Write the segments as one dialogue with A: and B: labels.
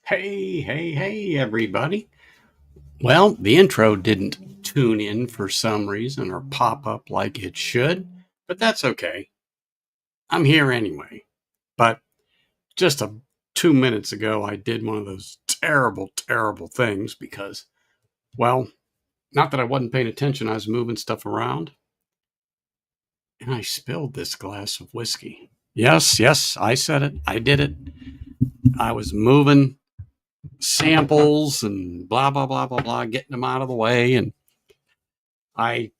A: Hey, everybody. Well, the intro didn't tune in for some reason or pop up like it should, but that's okay. I'm here anyway. But just 2 minutes ago, I did one of those terrible things because, well, not that I wasn't paying attention, I was moving stuff around and I spilled this glass of whiskey. Yes, I said it. I did it. I was moving samples and blah, getting them out of the way. And I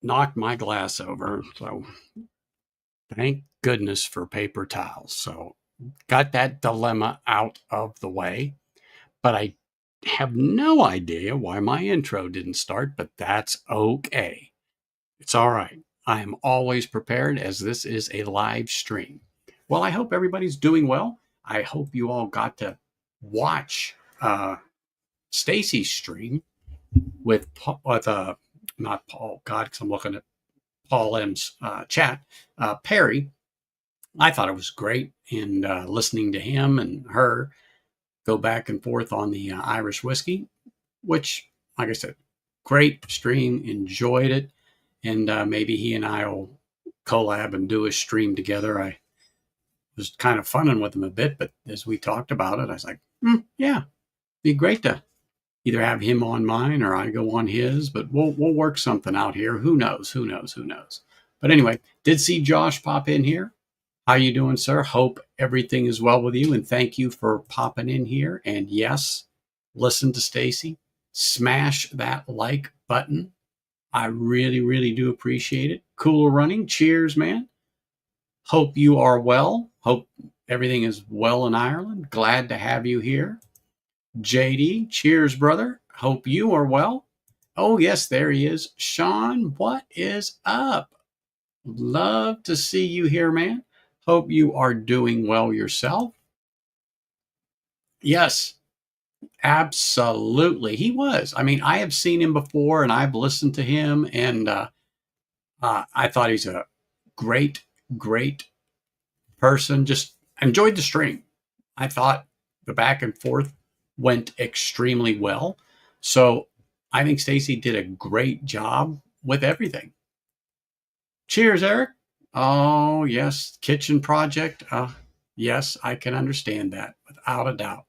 A: knocked my glass over. So thank goodness for paper towels. So got that dilemma out of the way. But I have no idea why my intro didn't start, but that's okay. It's all right. I am always prepared as this is a live stream. Well, I hope everybody's doing well. I hope you all got to watch Stacy's stream with not Paul, God, because I'm looking at Paul M's chat, Perry. I thought it was great, and listening to him and her go back and forth on the Irish whiskey, which, like I said, great stream, enjoyed it, and maybe he and I will collab and do a stream together. I was kind of funning with him a bit, but as we talked about it, I was like, yeah, be great to either have him on mine or I go on his, but we'll work something out here. Who knows? But anyway, did see Josh pop in here. How you doing, sir? Hope everything is well with you, and thank you for popping in here. And yes, listen to Stacy. Smash that like button. I really do appreciate it. Cooler running. Cheers, man. Hope you are well. Hope everything is well in Ireland. Glad to have you here. JD, cheers, brother. Hope you are well. Oh, yes, there he is. Sean, what is up? Love to see you here, man. Hope you are doing well yourself. Yes, absolutely. He was. I mean, I have seen him before and I've listened to him, and I thought he's a great person. Just enjoyed the stream. I thought the back and forth went extremely well. So I think Stacy did a great job with everything. Cheers, Eric. Oh, yes. Kitchen project. Yes, I can understand that without a doubt.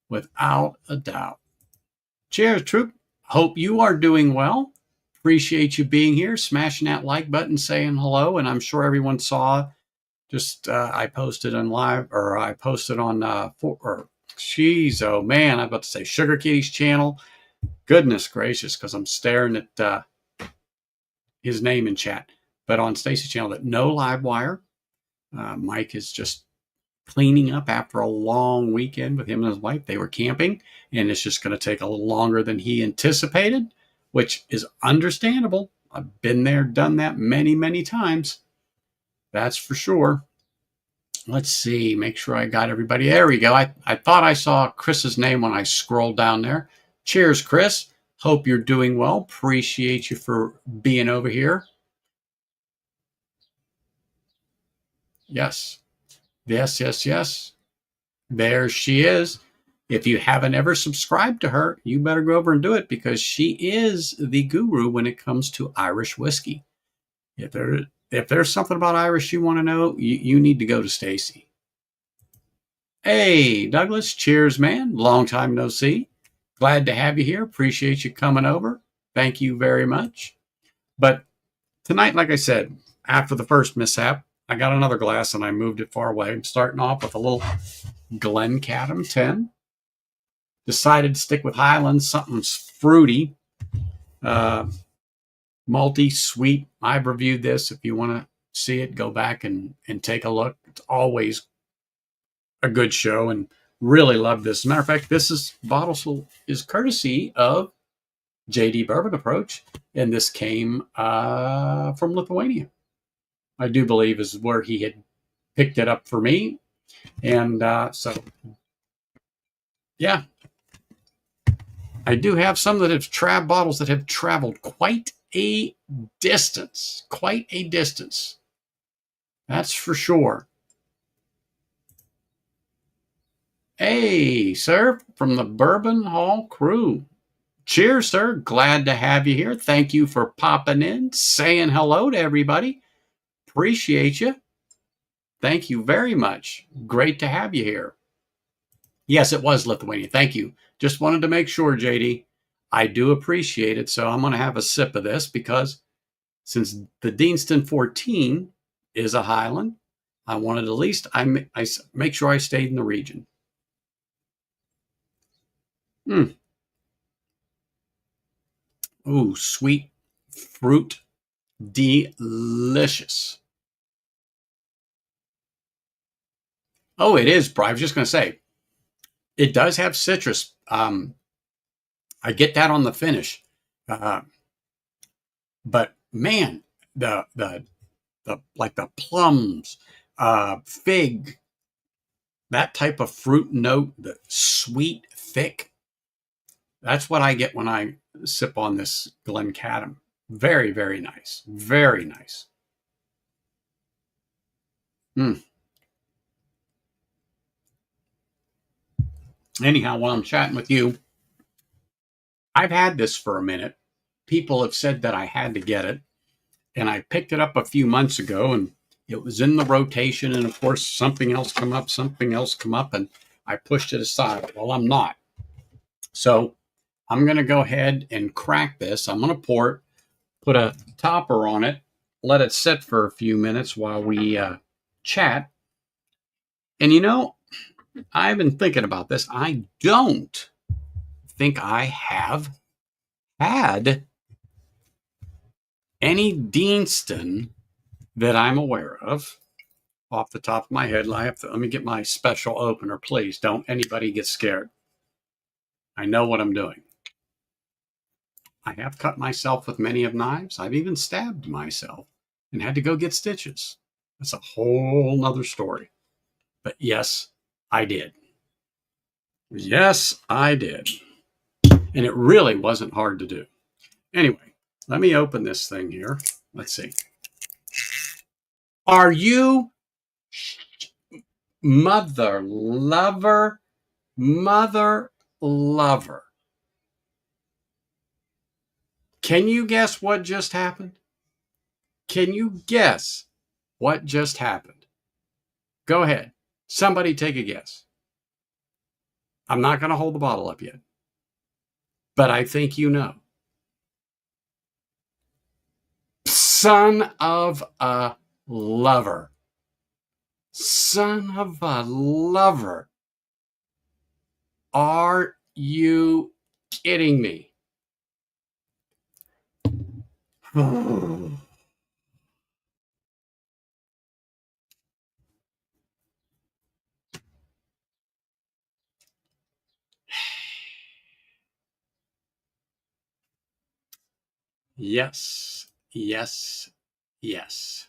A: Without a doubt. Cheers, Troop. Hope you are doing well. Appreciate you being here, smashing that like button, saying hello. And I'm sure everyone saw just I posted on live, or I posted on geez, oh man, I'm about to say Sugar Kitty's channel. Goodness gracious, because I'm staring at his name in chat. But on Stacy's channel, that no live wire. Mike is just cleaning up after a long weekend with him and his wife. They were camping, and it's just going to take a little longer than he anticipated, which is understandable. I've been there, done that many times. That's for sure. Let's see, make sure I got everybody. There we go. I thought I saw Chris's name when I scrolled down there. Cheers, Chris. Hope you're doing well. Appreciate you for being over here. Yes. There she is. If you haven't ever subscribed to her, you better go over and do it, because she is the guru when it comes to Irish whiskey. If there's something about Irish you want to know, you need to go to Stacy. Hey, Douglas. Cheers, man. Long time no see. Glad to have you here. Appreciate you coming over. Thank you very much. But tonight, like I said, after the first mishap, I got another glass and I moved it far away. I'm starting off with a little Glencairn 10. Decided to stick with Highlands, something fruity, malty, sweet. I've reviewed this. If you want to see it, go back and take a look. It's always a good show, and really love this. As a matter of fact, this bottle is courtesy of JD Bourbon Approach, and this came from Lithuania. I do believe is where he had picked it up for me. And so, yeah, I do have some that have bottles that have traveled quite a distance. That's for sure. Hey, sir, from the Bourbon Hall crew. Cheers, sir. Glad to have you here. Thank you for popping in, saying hello to everybody. Appreciate you. Thank you very much. Great to have you here. Yes, it was Lithuania. Thank you. Just wanted to make sure, JD. I do appreciate it. So I'm going to have a sip of this because since the Deanston 14 is a Highland, I wanted at least I make sure I stayed in the region. Mm. Ooh, sweet fruit, delicious. Oh, it is. I was just going to say, it does have citrus. I get that on the finish, uh, but man, the like the plums, fig, that type of fruit note, the sweet, thick. That's what I get when I sip on this Glencaddam. Very, very nice. Very nice. Mm. Anyhow, while I'm chatting with you, I've had this for a minute. People have said that I had to get it, and I picked it up a few months ago, and it was in the rotation. And of course, something else come up, and I pushed it aside. Well, I'm not. So I'm going to go ahead and crack this. I'm going to pour it, put a topper on it, let it sit for a few minutes while we chat. And I've been thinking about this. I don't think I have had any Deanston that I'm aware of off the top of my head. Let me get my special opener, please. Don't anybody get scared. I know what I'm doing. I have cut myself with many of knives. I've even stabbed myself and had to go get stitches. That's a whole nother story. But yes, I did. Yes, I did. And it really wasn't hard to do. Anyway, let me open this thing here. Let's see. Are you mother lover? Mother lover. Can you guess what just happened? Can you guess what just happened? Go ahead. Somebody take a guess. I'm not going to hold the bottle up yet, but I think you know. Son of a lover. Son of a lover. Are you kidding me? Yes, yes, yes.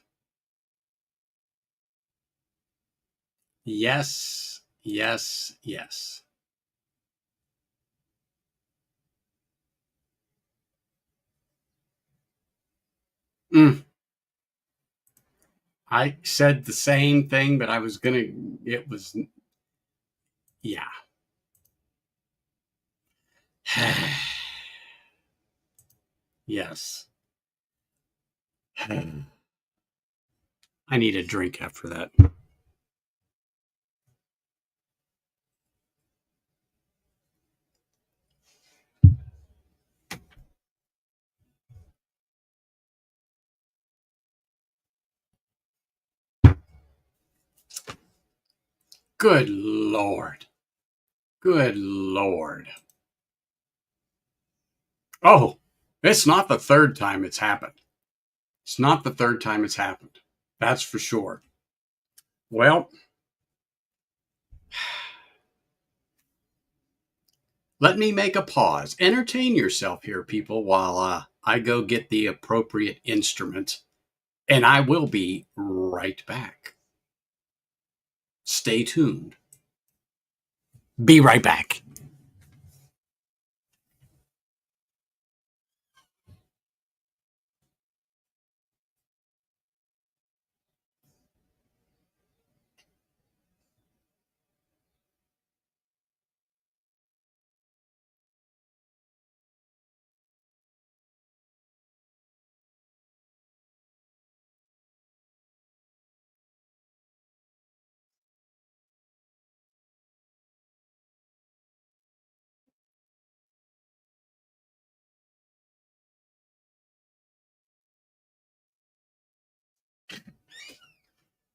A: Yes, yes, yes. Mm. I said the same thing, but it was, yeah. Yes. I need a drink after that. Good Lord. Good Lord. Oh, it's not the third time it's happened. It's not the third time it's happened. That's for sure. Well, let me make a pause. Entertain yourself here, people, while I go get the appropriate instrument, and I will be right back. Stay tuned. Be right back.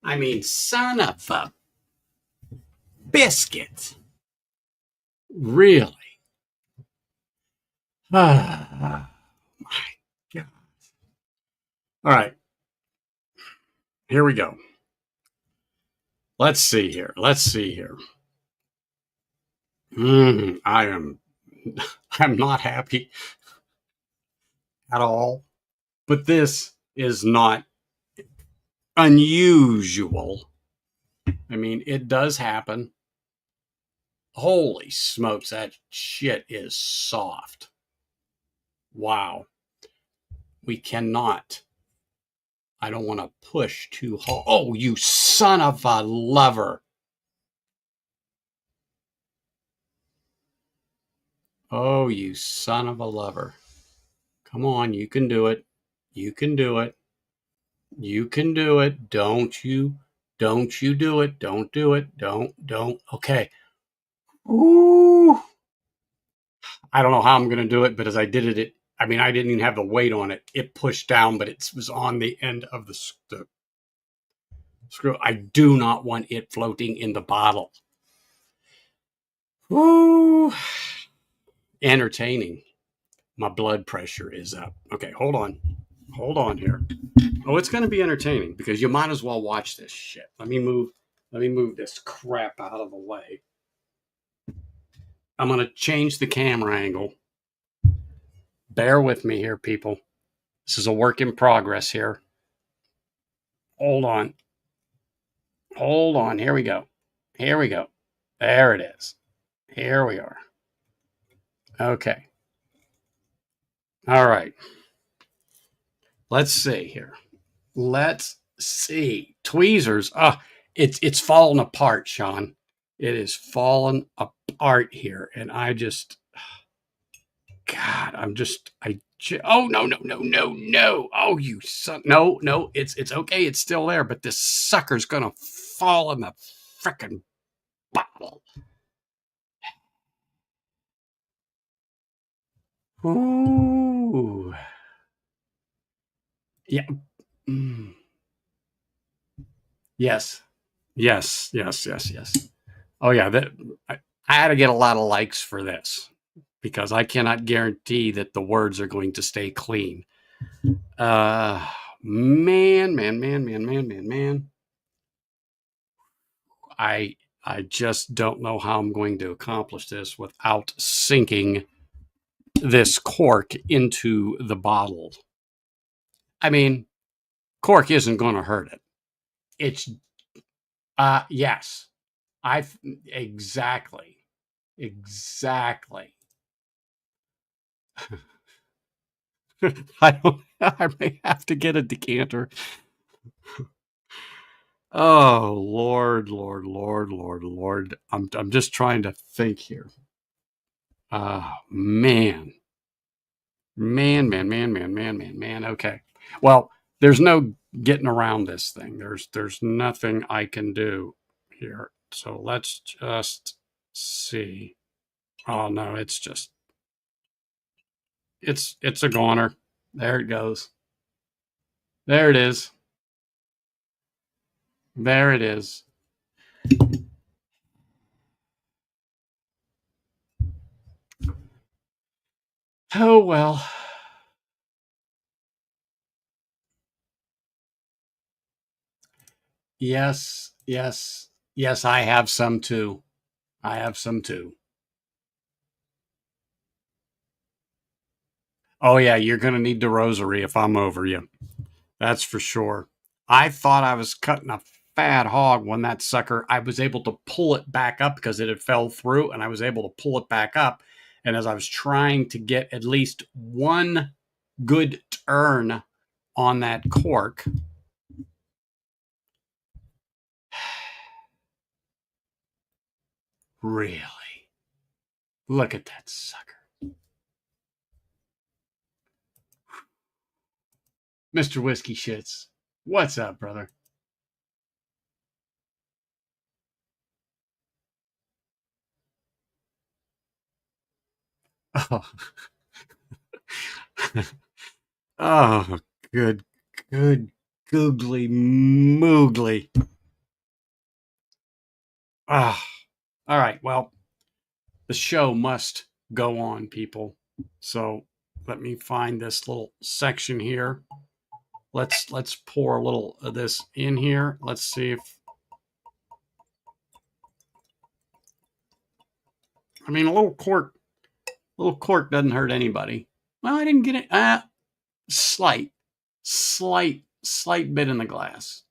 A: I mean, son of a biscuit. Really? Ah, my God. All right, here we go. Let's see here. Let's see here. I am I'm not happy at all. But this is not unusual. I mean, it does happen. Holy smokes, that shit is soft. Wow. We cannot. I don't want to push too hard. Oh, you son of a lover. Oh, you son of a lover. Come on, you can do it. You can do it. You can do it. Don't you do it. Don't do it. Don't. Okay. Ooh. I don't know how I'm going to do it, but as I did it, I mean, I didn't even have the weight on it. It pushed down, but it was on the end of the screw. I do not want it floating in the bottle. Woo! Entertaining. My blood pressure is up. Okay, hold on. Hold on here. Oh, it's going to be entertaining because you might as well watch this shit. Let me move. Let me move this crap out of the way. I'm going to change the camera angle. Bear with me here, people. This is a work in progress here. Hold on. Hold on. Here we go. Here we go. There it is. Here we are. Okay. All right. Let's see here. Let's see. Tweezers. It's fallen apart, Sean. It is fallen apart here. And I just, God, oh, no. Oh, you son. No, it's okay. It's still there, but this sucker's going to fall in the frickin' bottle. Ooh. Yeah. Mm. Yes. Yes. Oh yeah, I had to get a lot of likes for this because I cannot guarantee that the words are going to stay clean. Man. I just don't know how I'm going to accomplish this without sinking this cork into the bottle. I mean, cork isn't going to hurt it. It's yes. I've exactly. Exactly. I don't I may have to get a decanter. Oh Lord. I'm just trying to think here. Man. Man. Okay. Well, there's no getting around this thing. There's nothing I can do here. So let's just see. Oh no, it's a goner. There it goes. There it is. There it is. Oh well. Yes. I have some too. I have some too. Oh yeah, you're gonna need the rosary if I'm over you. That's for sure. I thought I was cutting a fat hog when that sucker. I was able to pull it back up because it had fell through, and I was able to pull it back up. And as I was trying to get at least one good turn on that cork, really, look at that sucker. Mr. Whiskey Shits. What's up, brother? Oh, oh good, good Googly moogly. Ah, all right. Well, the show must go on, people. So let me find this little section here. Let's pour a little of this in here. Let's see if I mean a little cork doesn't hurt anybody. Well, I didn't get it. Slight bit in the glass,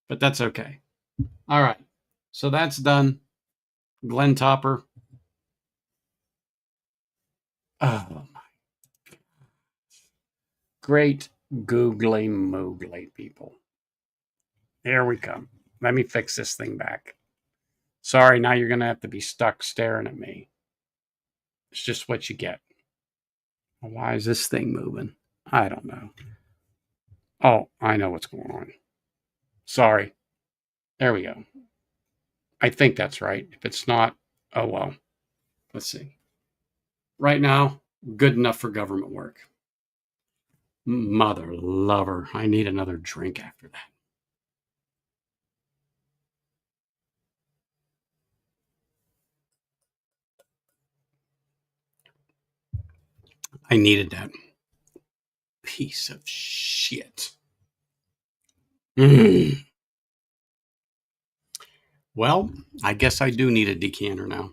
A: but that's okay. All right, so that's done. Glen Topper. Oh, great googly moogly, people. Here we come. Let me fix this thing back. Sorry, now you're going to have to be stuck staring at me. It's just what you get. Why is this thing moving? I don't know. Oh, I know what's going on. Sorry. There we go. I think that's right. If it's not, oh well. Let's see. Right now, good enough for government work. Mother lover. I need another drink after that. I needed that piece of shit. Mm. Well, I guess I do need a decanter now.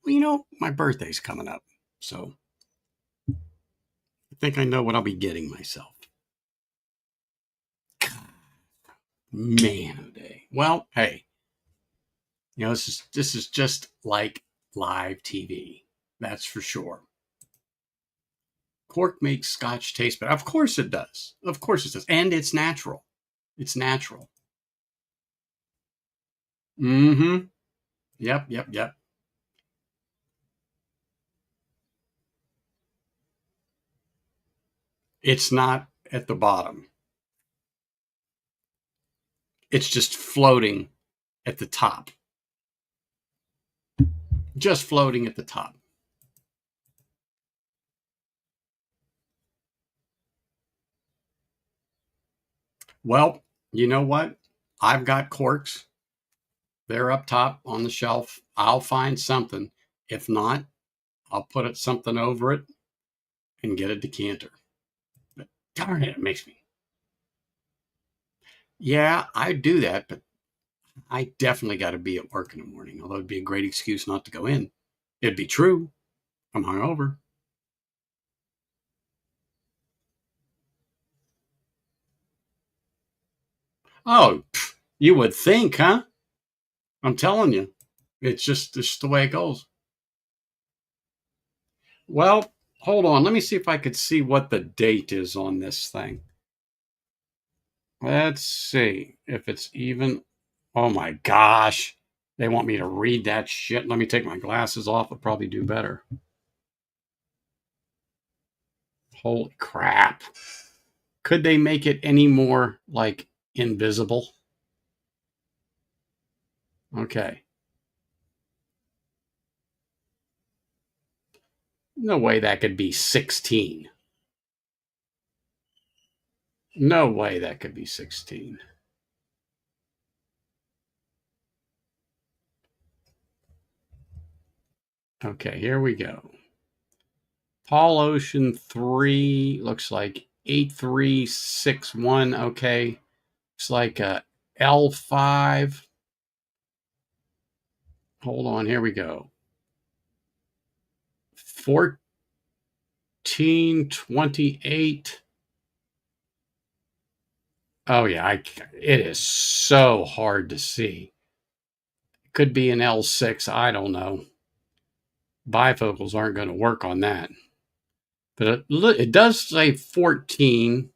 A: Well, my birthday's coming up, so I think I know what I'll be getting myself. God, man, oh day. Well, hey, this is just like live TV. That's for sure. Cork makes Scotch taste better. Of course it does. Of course it does, and it's natural. It's natural. Mm-hmm. Yep. It's not at the bottom. It's just floating at the top. Just floating at the top. Well, you know what? I've got corks. They're up top on the shelf. I'll find something. If not, I'll put something over it and get a decanter. But darn it, it makes me. Yeah, I do that, but I definitely got to be at work in the morning, although it'd be a great excuse not to go in. It'd be true. I'm hungover. Oh, you would think, huh? I'm telling you. It's just the way it goes. Well, hold on. Let me see if I could see what the date is on this thing. Let's see if it's even. Oh my gosh. They want me to read that shit. Let me take my glasses off. I'll probably do better. Holy crap. Could they make it any more like invisible? Okay. No way that could be 16. No way that could be 16. Okay, here we go. Paul Ocean 3 looks like 8361. Okay. It's like a L5. Hold on, here we go. 1428. Oh yeah, it is so hard to see. It could be an L6, I don't know. Bifocals aren't going to work on that. But it does say 14,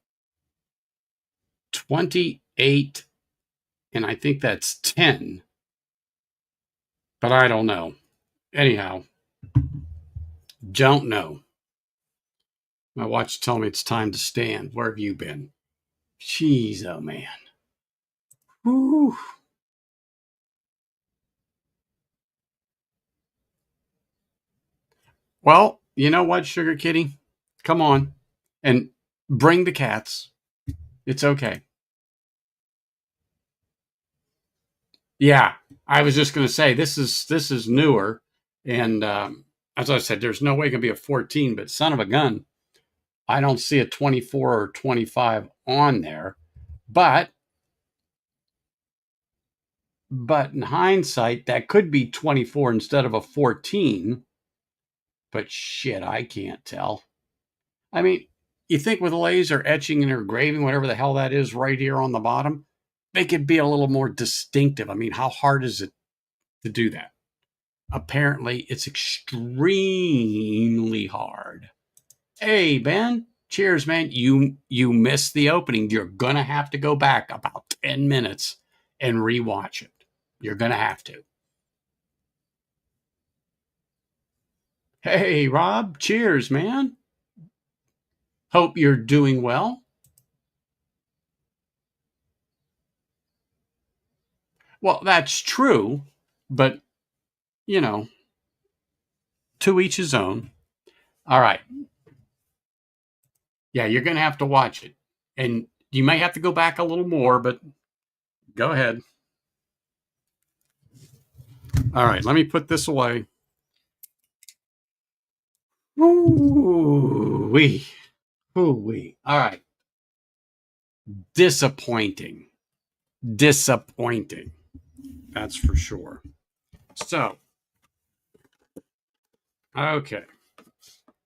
A: 28, and I think that's 10. But I don't know. Anyhow, don't know. My watch tells me it's time to stand. Where have you been? Jeez, oh man. Whew. Well, you know what, Sugar Kitty? Come on and bring the cats. It's okay. Yeah, I was just going to say this is newer, and as I said, there's no way it can be a 14. But son of a gun, I don't see a 24 or 25 on there. But in hindsight, that could be 24 instead of a 14. But shit, I can't tell. I mean, you think with laser etching and engraving, whatever the hell that is, right here on the bottom, they could be a little more distinctive. I mean, how hard is it to do that? Apparently, it's extremely hard. Hey, Ben. Cheers, man. You missed the opening. You're gonna have to go back about 10 minutes and rewatch it. You're gonna have to. Hey, Rob. Cheers, man. Hope you're doing well. Well, that's true, but you know, to each his own. All right. Yeah, you're gonna have to watch it. And you may have to go back a little more, but go ahead. All right, let me put this away. Ooh wee. Ooh wee. All right. Disappointing. Disappointing. That's for sure. So, okay.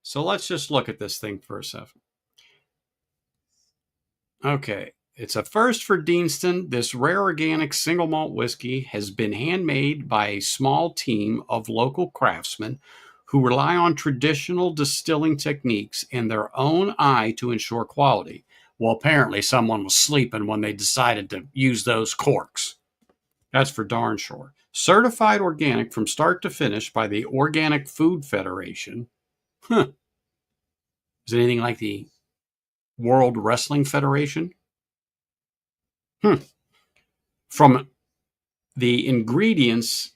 A: So let's just look at this thing for a second. Okay. It's a first for Deanston. This rare organic single malt whiskey has been handmade by a small team of local craftsmen who rely on traditional distilling techniques and their own eye to ensure quality. Well, apparently someone was sleeping when they decided to use those corks. That's for darn sure. Certified organic from start to finish by the Organic Food Federation. Huh. Is it anything like the World Wrestling Federation? Hmm. From the ingredients,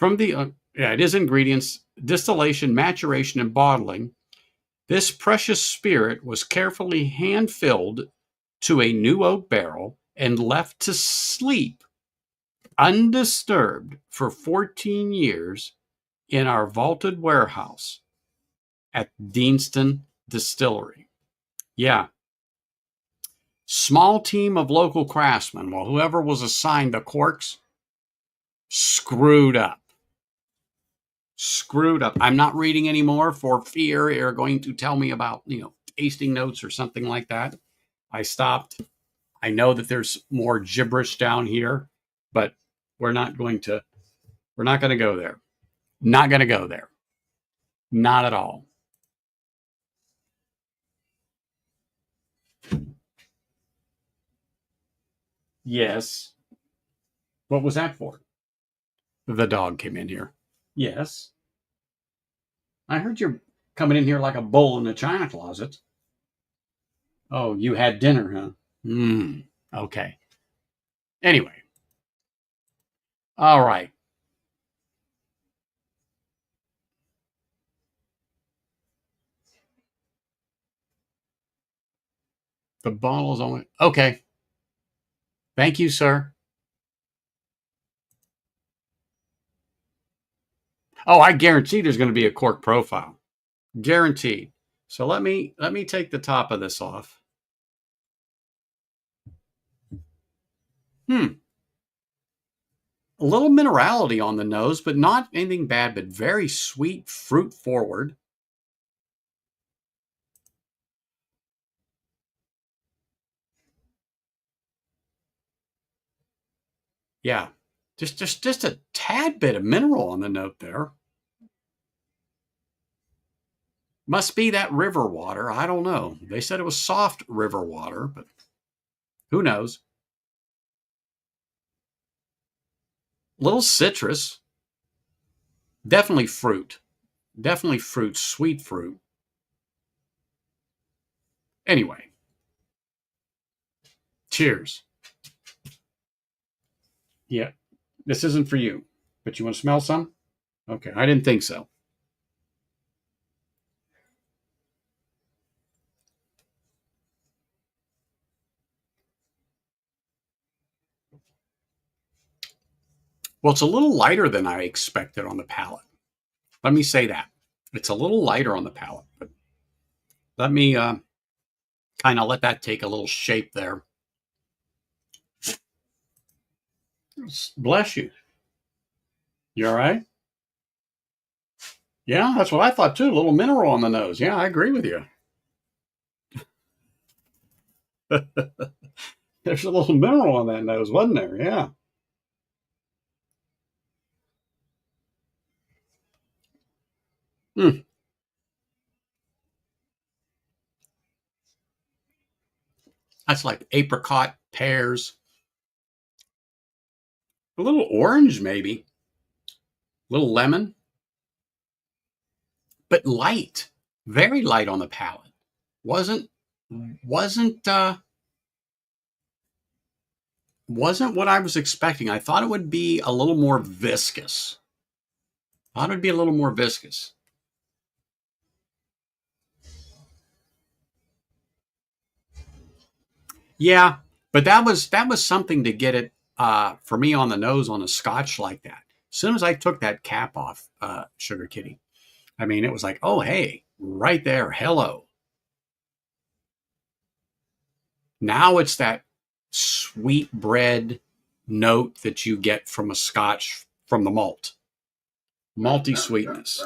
A: yeah, it is ingredients, distillation, maturation, and bottling. This precious spirit was carefully hand filled to a new oak barrel and left to sleep undisturbed for 14 years in our vaulted warehouse at Deanston Distillery. Yeah. Small team of local craftsmen. Well, whoever was assigned the corks screwed up. Screwed up. I'm not reading anymore for fear you're going to tell me about, tasting notes or something like that. I stopped. I know that there's more gibberish down here, but we're not going to go there. Not going to go there. Not at all. Yes. What was that for? The dog came in here. Yes. I heard you're coming in here like a bull in a china closet. Oh, you had dinner, huh? Hmm. Okay. Anyway. All right. The bottle's only okay. Thank you, sir. Oh, I guarantee there's going to be a cork profile. Guaranteed. So let me take the top of this off. Hmm. A little minerality on the nose, but not anything bad, but very sweet, fruit forward. Yeah. Just a tad bit of mineral on the note there. Must be that river water. I don't know. They said it was soft river water, but who knows? Little citrus. Definitely fruit. Definitely fruit, sweet fruit. Anyway, cheers. Yeah, this isn't for you, but you want to smell some? Okay, I didn't think so. Well, it's a little lighter than I expected on the palate. Let me say that. It's a little lighter on the palate, but let me kind of let that take a little shape there. Bless you. You all right? Yeah, that's what I thought too. A little mineral on the nose. Yeah, I agree with you. There's a little mineral on that nose, wasn't there? Yeah. Mm. That's like apricot, pears, a little orange, maybe, a little lemon, but light, very light on the palate. Wasn't wasn't wasn't what I was expecting. I thought it would be a little more viscous. I thought it would be a little more viscous. Yeah, but that was something to get it for me on the nose on a scotch like that. As soon as I took that cap off, Sugar Kitty, I mean, it was like, oh hey, right there, hello. Now it's that sweet bread note that you get from a scotch from the malt, malty sweetness.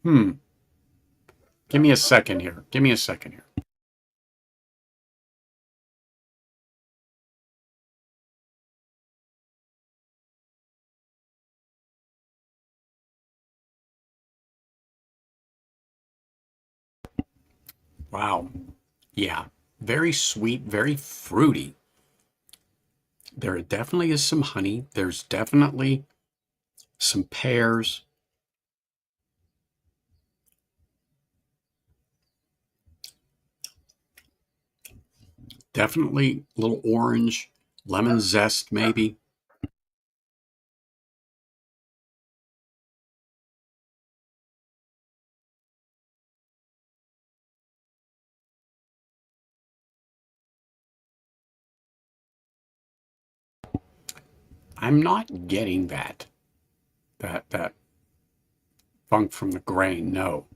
A: Hmm. Give me a second here. Give me a second here. Wow. Yeah. Very sweet, very fruity. There definitely is some honey. There's definitely some pears. Definitely a little orange, lemon zest, maybe. I'm not getting that funk from the grain, no.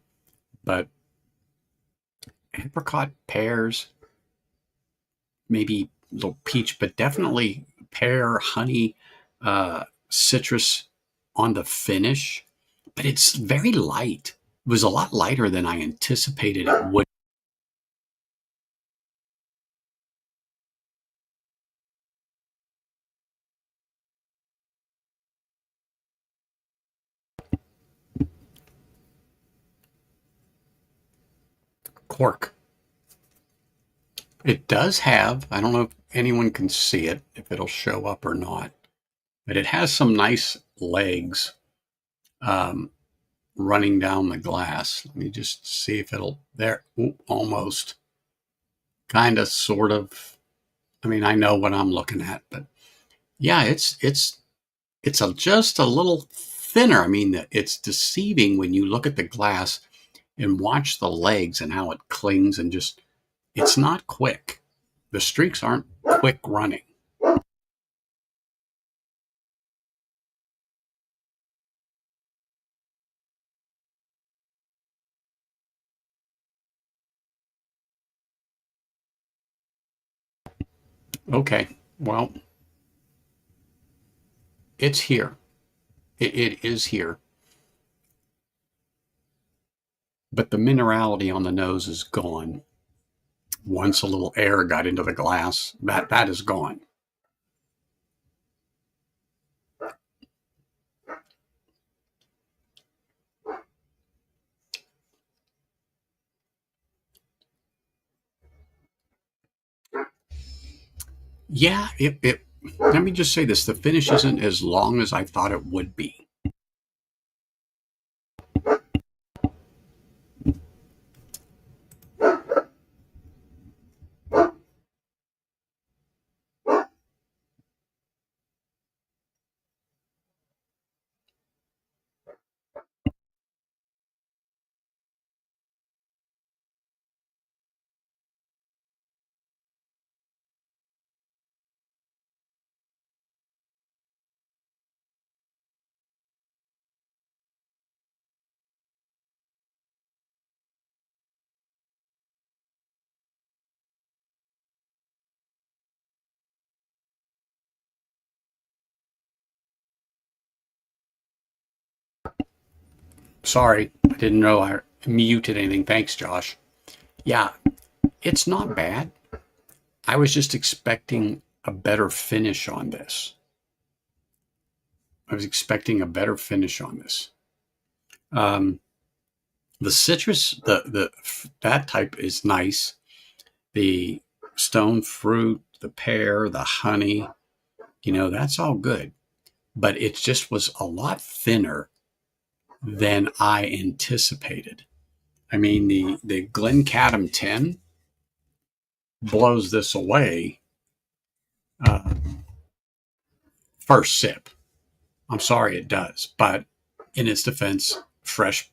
A: But apricot, pears, maybe a little peach, but definitely pear, honey, citrus on the finish. But it's very light. It was a lot lighter than I anticipated it would. Cork. It does have, I don't know if anyone can see it, if it'll show up or not, but it has some nice legs um, running down the glass. Let me just see if it'll, there, ooh, almost, kind of, sort of. I mean, I know what I'm looking at, but yeah, just a little thinner. I mean, it's deceiving when you look at the glass and watch the legs and how it clings and just, it's not quick. The streaks aren't quick running. Okay, well, it's here. It is here, but the minerality on the nose is gone. Once a little air got into the glass, that is gone. Yeah, it. Let me just say this: the finish isn't as long as I thought it would be. sorry, I didn't know I muted anything. Thanks, Josh. Yeah, it's not bad. I was just expecting a better finish on this. I was expecting a better finish on this. The citrus, the that type is nice. The stone fruit, the pear, the honey, that's all good. But it just was a lot thinner than I anticipated. I mean, the Glencaddam 10 blows this away uh, first sip. I'm sorry it does, but in its defense, fresh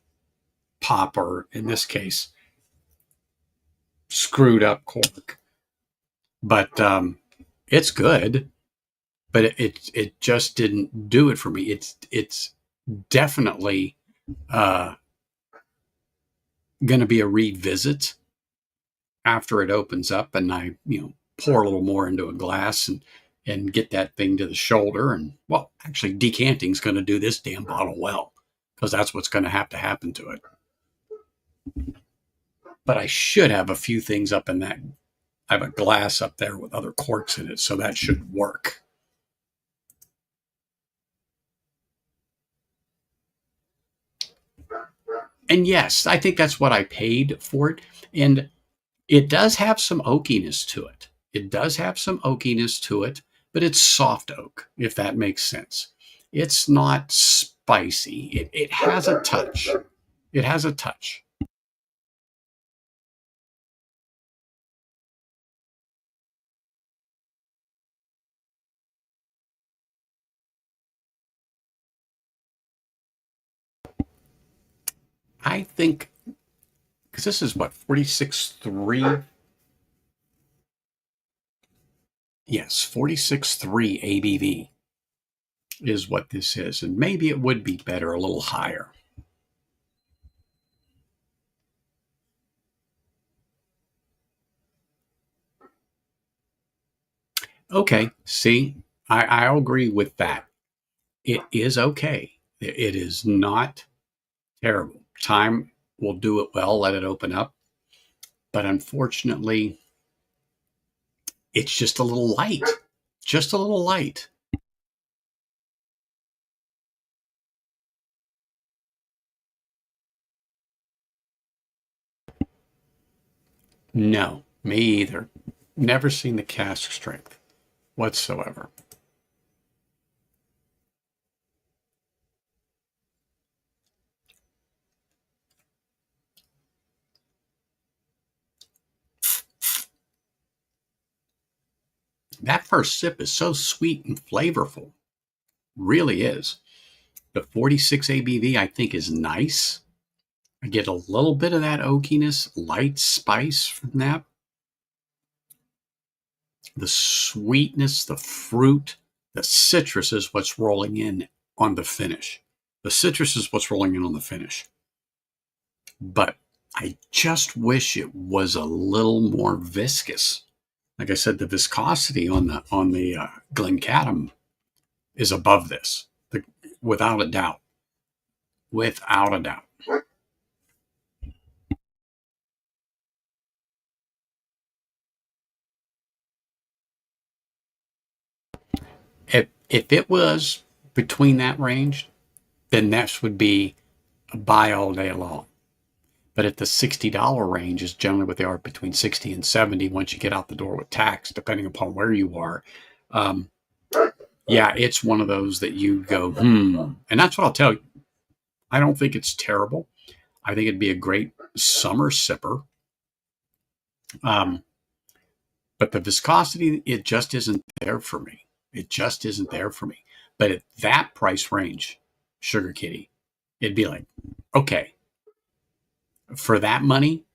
A: pop, or in this case, screwed up cork. But it's good, but it just didn't do it for me. It's definitely going to be a revisit after it opens up, and I pour a little more into a glass and get that thing to the shoulder. And well, actually, decanting is going to do this damn bottle well, because that's what's going to happen to it. But I should have a few things up in that. I have a glass up there with other corks in it, so that should work. And yes, I think that's what I paid for it. And it does have some oakiness to it. It does have some oakiness to it, but it's soft oak, if that makes sense. It's not spicy. It has a touch. It has a touch. I think, because this is what, 46.3? Yes, 46.3 ABV is what this is. And maybe it would be better a little higher. Okay, see, I'll agree with that. It is okay. It is not terrible. Time will do it well, let it open up. But unfortunately, it's just a little light. Just a little light. No, me either. Never seen the cask strength whatsoever. That first sip is so sweet and flavorful. Really is. The 46 ABV, I think, is nice. I get a little bit of that oakiness, light spice from that. The sweetness, the fruit, the citrus is what's rolling in on the finish. The citrus is what's rolling in on the finish. But I just wish it was a little more viscous. Like I said, the viscosity on the Glencaddam is above this, without a doubt. Without a doubt. If it was between that range, then that would be a buy all day long. But at the $60 range is generally what they are, between 60 and 70 once you get out the door with tax, depending upon where you are. Yeah, it's one of those that you go, And that's what I'll tell you. I don't think it's terrible. I think it'd be a great summer sipper. But the viscosity, it just isn't there for me. It just isn't there for me. But at that price range, Sugar Kitty, it'd be like, okay, for that money,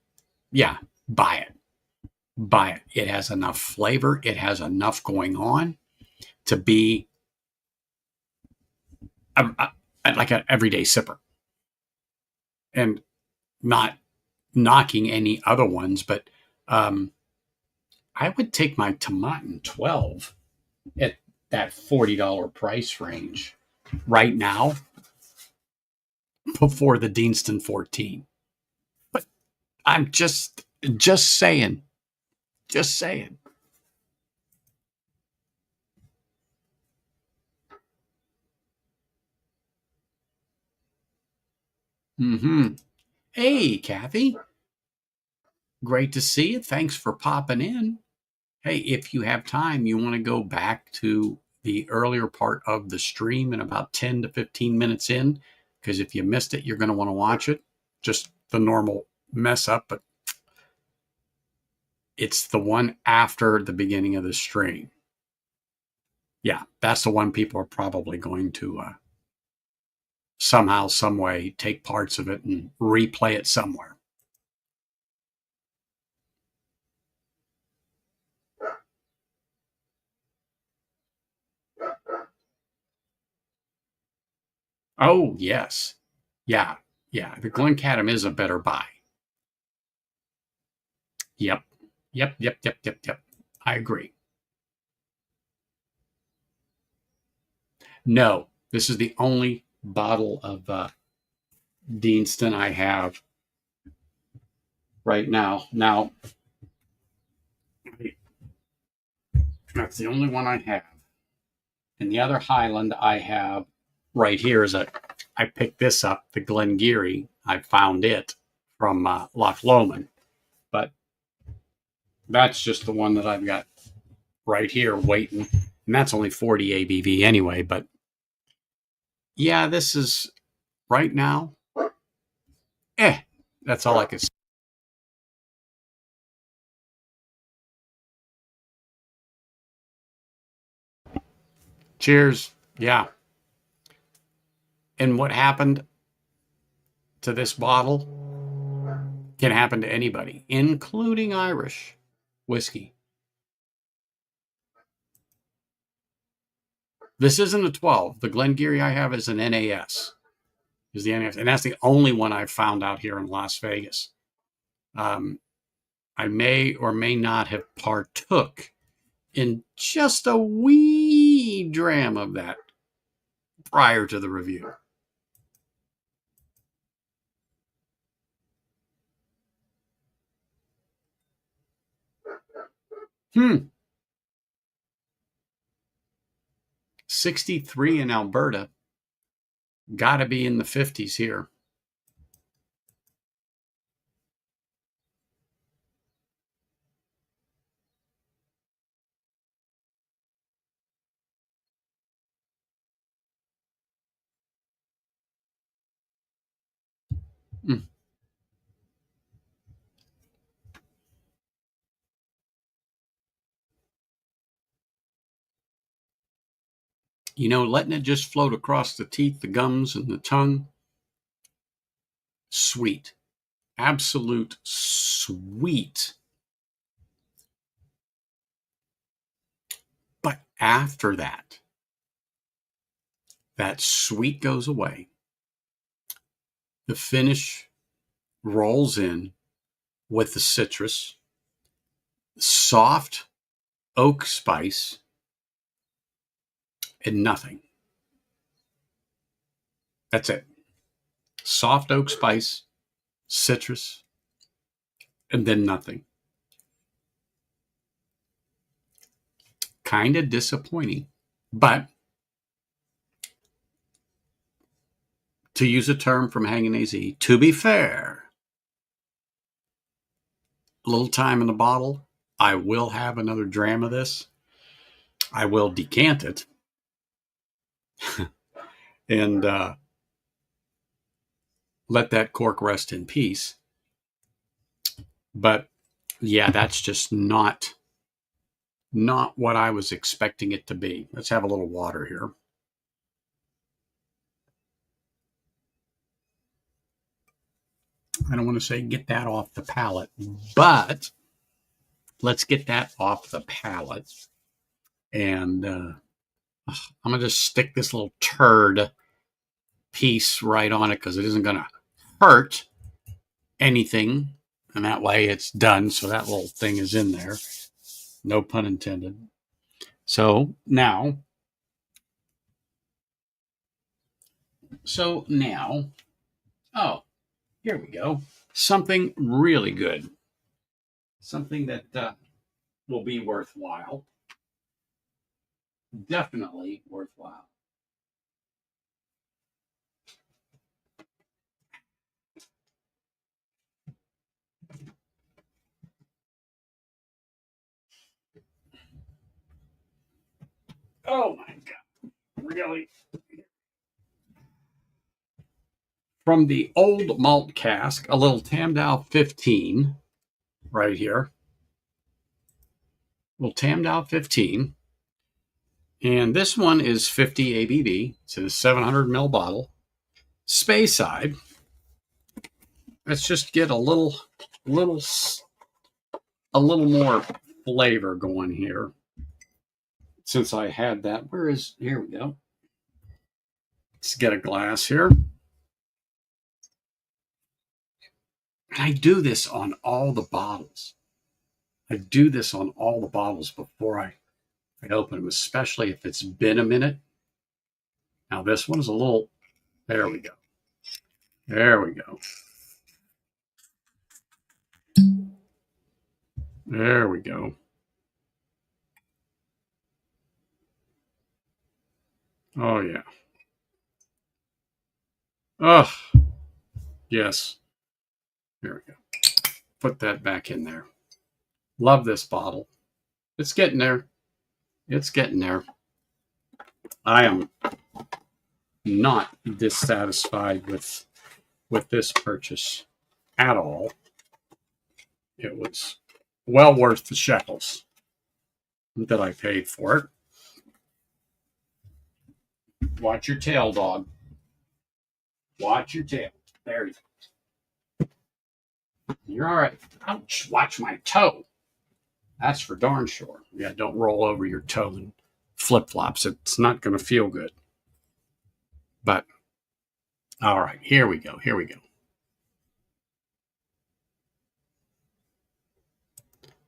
A: yeah, buy it. Buy it. It has enough flavor. It has enough going on to be like an everyday sipper. And not knocking any other ones, but I would take my Tomatin 12 at that $40 price range right now before the Deanston 14. But I'm just saying, just saying. Mm-hmm. Hey, Kathy. Great to see you. Thanks for popping in. Hey, if you have time, you want to go back to the earlier part of the stream in about 10 to 15 minutes in, because if you missed it, you're going to want to watch it. Just the normal mess up, but it's the one after the beginning of the stream. Yeah, that's the one people are probably going to somehow, some way take parts of it and replay it somewhere. Oh, yes. Yeah. Yeah. The Glencaddam is a better buy. Yep. Yep. I agree. No, this is the only bottle of Deanston I have right now. Now, that's the only one I have. And the other Highland I have right here is I picked this up, the Glengarry. I found it from Loch Lomond. But that's just the one that I've got right here waiting. And that's only 40 ABV anyway. But yeah, this is right now. That's all I can say. Cheers. Yeah. And what happened to this bottle can happen to anybody, including Irish whiskey. This isn't a 12. The Glengarry I have is an NAS. Is the NAS, and that's the only one I've found out here in Las Vegas. I may or may not have partook in just a wee dram of that prior to the review. 63 in Alberta. Got to be in the 50s here. Mm. You know, letting it just float across the teeth, the gums, and the tongue. Sweet. Absolute sweet. But after that, that sweet goes away. The finish rolls in with the citrus, soft oak spice, and nothing. That's it. Soft oak spice, citrus, and then nothing. Kind of disappointing. But to use a term from Hanging AZ, to be fair, a little time in the bottle, I will have another dram of this. I will decant it. And let that cork rest in peace. But yeah, that's just not what I was expecting it to be. Let's have a little water here. I don't want to say get that off the palate, but let's get that off the palate. And I'm going to just stick this little turd piece right on it because it isn't going to hurt anything. And that way it's done. So that little thing is in there. No pun intended. So now Oh, here we go. Something really good. Something that will be worthwhile. Definitely worthwhile. Oh my God. Really? From the old malt cask, a little Tamdale 15 right here. Little Tamdale 15. And this one is 50 ABV. It's in a 700 ml bottle. Speyside. Let's just get a little more flavor going here. Since I had that, here we go. Let's get a glass here. I do this on all the bottles. I do this on all the bottles before I open them, especially if it's been a minute. Now this one's a little, there we go. There we go. There we go. Oh yeah. Oh, yes. There we go. Put that back in there. Love this bottle. It's getting there. It's getting there. I am not dissatisfied with this purchase at all. It was well worth the shekels that I paid for it. Watch your tail, dog. Watch your tail. There you go. You're all right. Ouch, watch my toe. That's for darn sure. Yeah, don't roll over your toe and flip-flops. It's not going to feel good. But, all right, here we go. Here we go.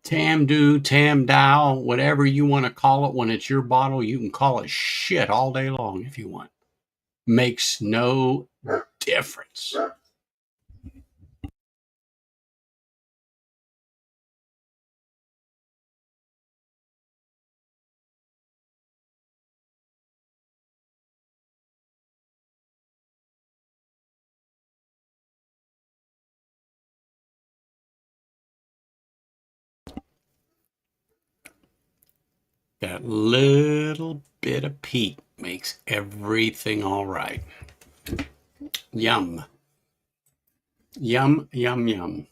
A: Tamdu, Tamdow, whatever you want to call it when it's your bottle, you can call it shit all day long if you want. Makes no difference. That little bit of peat makes everything all right. Yum. Yum, yum, yum.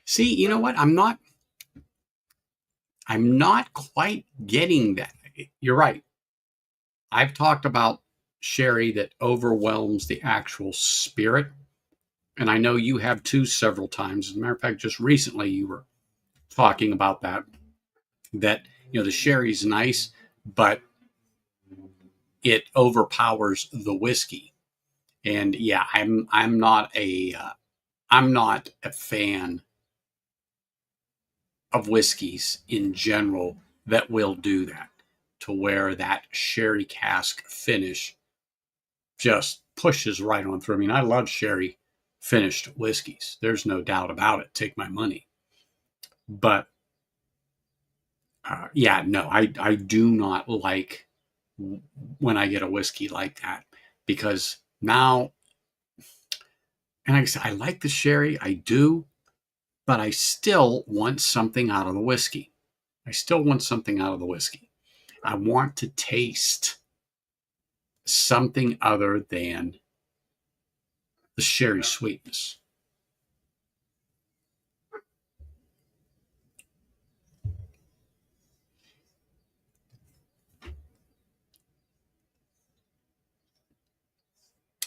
A: See, you know what? I'm not quite getting that. You're right. I've talked about sherry that overwhelms the actual spirit. And I know you have too several times. As a matter of fact, just recently you were talking about that, the sherry's nice, but it overpowers the whiskey. And yeah, I'm not a fan of whiskeys in general that will do that, to where that sherry cask finish just pushes right on through. I mean, I love sherry finished whiskeys. There's no doubt about it. Take my money. But yeah, no, I do not like when I get a whiskey like that, because now, and like I said, I like the sherry, I do, but I still want something out of the whiskey. I still want something out of the whiskey. I want to taste something other than the sherry sweetness.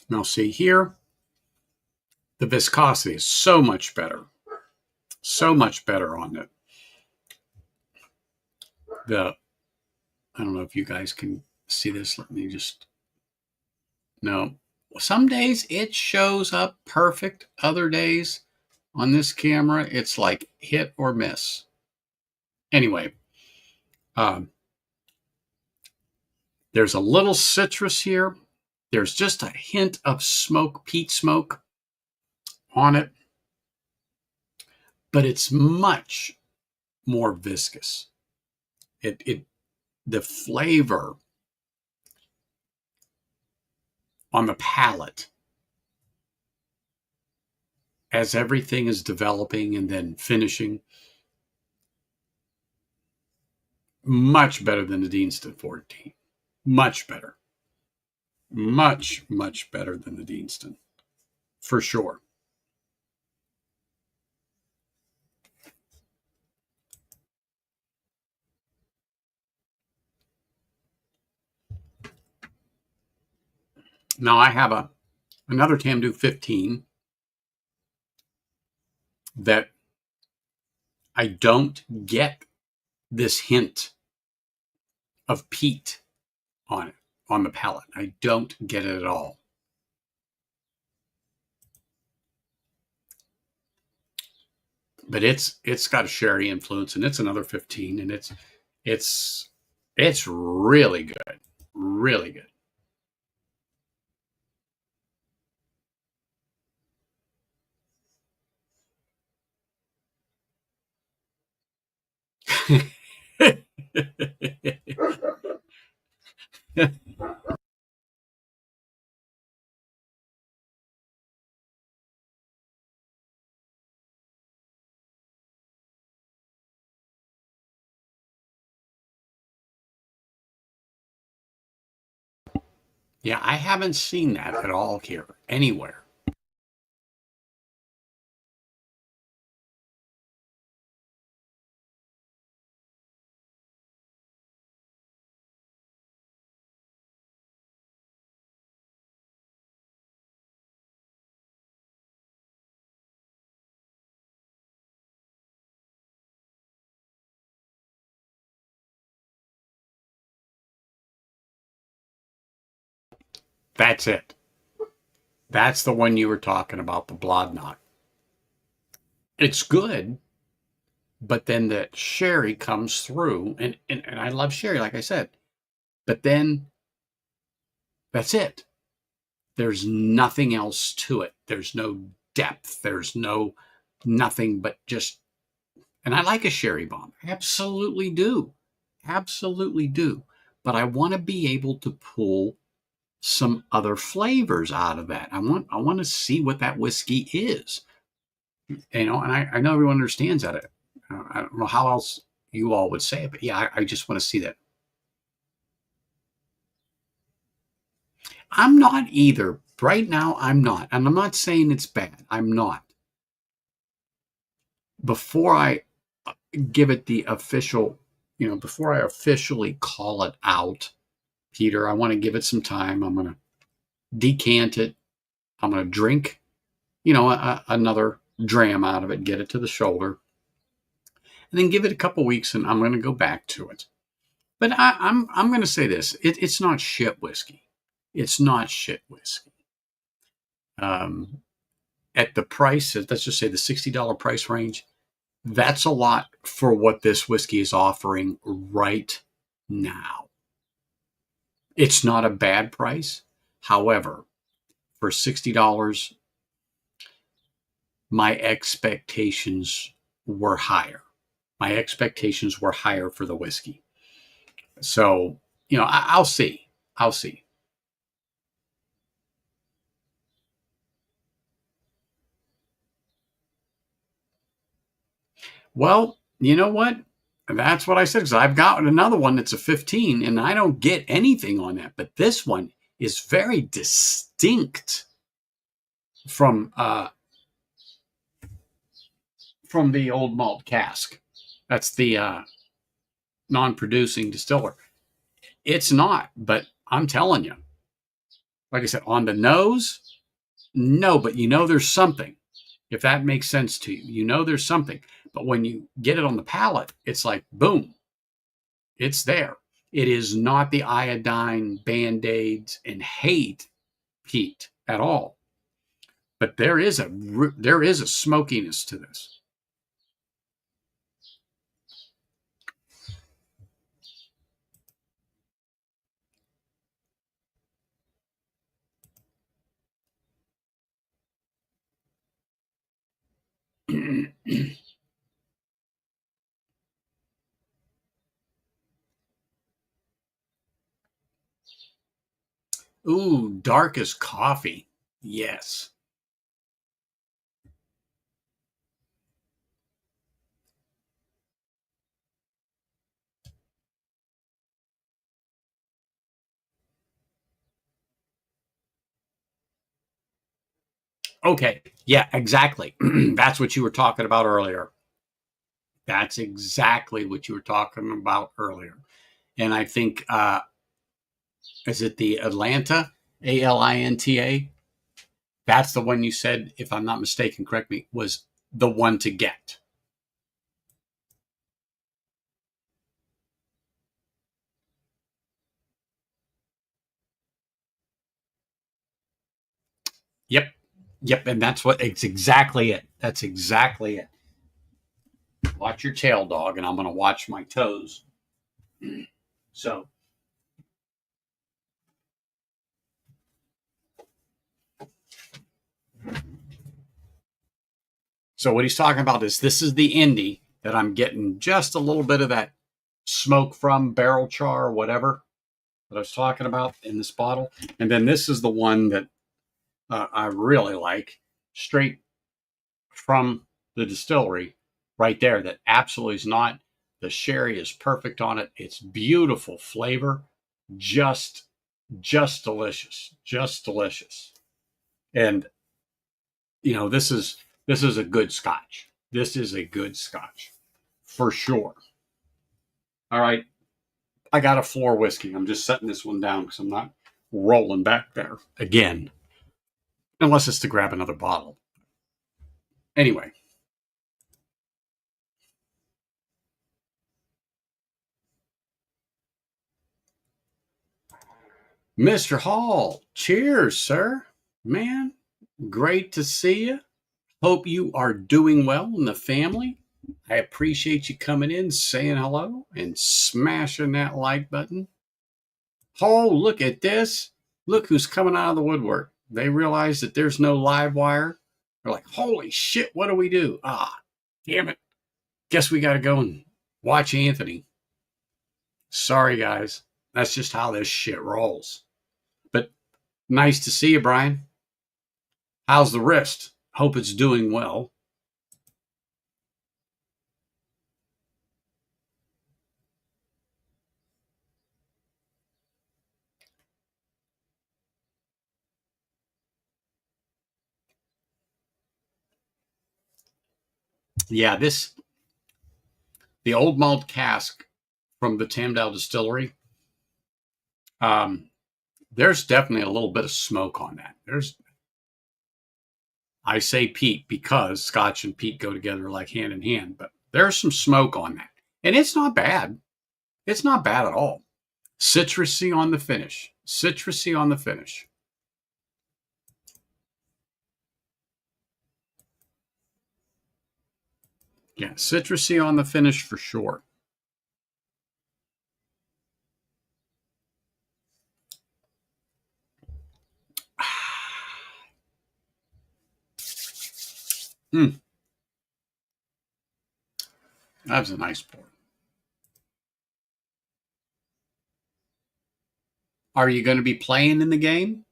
A: Now, see here, the viscosity is so much better. So much better on it. I don't know if you guys can see this. Let me just, no, Some days it shows up perfect. Other days on this camera, it's like hit or miss. Anyway, um, there's a little citrus here. There's just a hint of smoke, peat smoke on it, but it's much more viscous. The flavor on the palate as everything is developing and then finishing, much better than the Deanston 14. Much better. Much, much better than the Deanston, for sure. Now I have another Tamdhu 15 that I don't get this hint of peat on it, on the palate. I don't get it at all. But it's got a sherry influence, and it's another 15, and it's really good, really good. Yeah, I haven't seen that at all here anywhere. That's it. That's the one you were talking about, the Blodnock. It's good, but then the sherry comes through, and I love sherry, like I said. But then that's it. There's nothing else to it. There's no depth. There's nothing but just, and I like a sherry bomb. I absolutely do. Absolutely do. But I want to be able to pull some other flavors out of that. I want to see what that whiskey is. And I know everyone understands that. I don't know how else you all would say it, but yeah, I just want to see that. I'm not either. Right now, I'm not. And I'm not saying it's bad. I'm not. Before I give it the official, before I officially call it out, Peter, I want to give it some time. I'm going to decant it. I'm going to drink, another dram out of it, get it to the shoulder, and then give it a couple weeks, and I'm going to go back to it. But I'm going to say this: it's not shit whiskey. It's not shit whiskey. At the price, let's just say the $60 price range, that's a lot for what this whiskey is offering right now. It's not a bad price. However, for $60, my expectations were higher. My expectations were higher for the whiskey. So, I'll see. I'll see. Well, you know what? That's what I said, because I've got another one that's a 15, and I don't get anything on that. But this one is very distinct from the old malt cask. That's the non-producing distiller. It's not, but I'm telling you, like I said, on the nose, no, but there's something. If that makes sense to you, there's something. But when you get it on the palate, it's like, boom, it's there. It is not the iodine, Band-Aids, and hate peat. at all. But there is a smokiness to this. Ooh, dark as coffee. Yes. Okay. Yeah, exactly. That's what you were talking about earlier. That's exactly what you were talking about earlier. And I think, is it the Atlanta? Alinta? That's the one you said, if I'm not mistaken, correct me, was the one to get. Yep. Yep. And that's what, it's exactly it. That's exactly it. Watch your tail, dog, and I'm going to watch my toes. So, so what he's talking about is this is the Indy that I'm getting just a little bit of that smoke from, barrel char or whatever that I was talking about in this bottle. And then this is the one that I really like, straight from the distillery right there, that absolutely is not. The sherry is perfect on it. It's beautiful flavor, just just delicious, just delicious. And this is a good scotch. This is a good scotch for sure. All right, I got a floor whiskey. I'm just setting this one down because I'm not rolling back there again, unless it's to grab another bottle. Anyway, Mr. Hall, cheers, sir. Man, great to see you. Hope you are doing well in the family. I appreciate you coming in, saying hello, and smashing that like button. Oh, look at this. Look who's coming out of the woodwork. They realize that there's no live wire. They're like, holy shit, what do we do? Ah, damn it. Guess we got to go and watch Anthony. Sorry, guys. That's just how this shit rolls. But nice to see you, Brian. How's the wrist? Hope it's doing well. Yeah, the old malt cask from the Tamdale distillery, um, there's definitely a little bit of smoke on that. I say peat because Scotch and peat go together like hand in hand, but there's some smoke on that. And it's not bad. It's not bad at all. Citrusy on the finish. Citrusy on the finish. Yeah, citrusy on the finish for sure. Mm, that's a nice pour. Are you going to be playing in the game?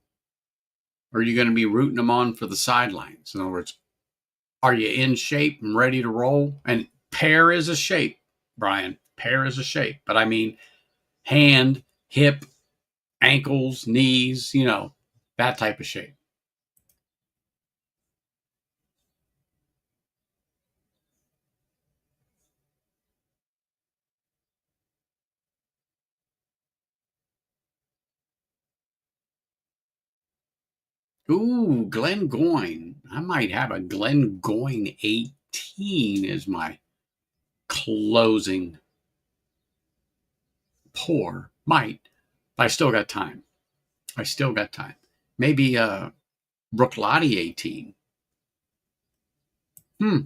A: Or are you going to be rooting them on for the sidelines? In other words, are you in shape and ready to roll? And pear is a shape, Brian. Pear is a shape. But I mean, hand, hip, ankles, knees, that type of shape. Ooh, Glengoyne. I might have a Glengoyne 18 as my closing pour. Might. But I still got time. I still got time. Maybe Brooklotti 18. Hmm.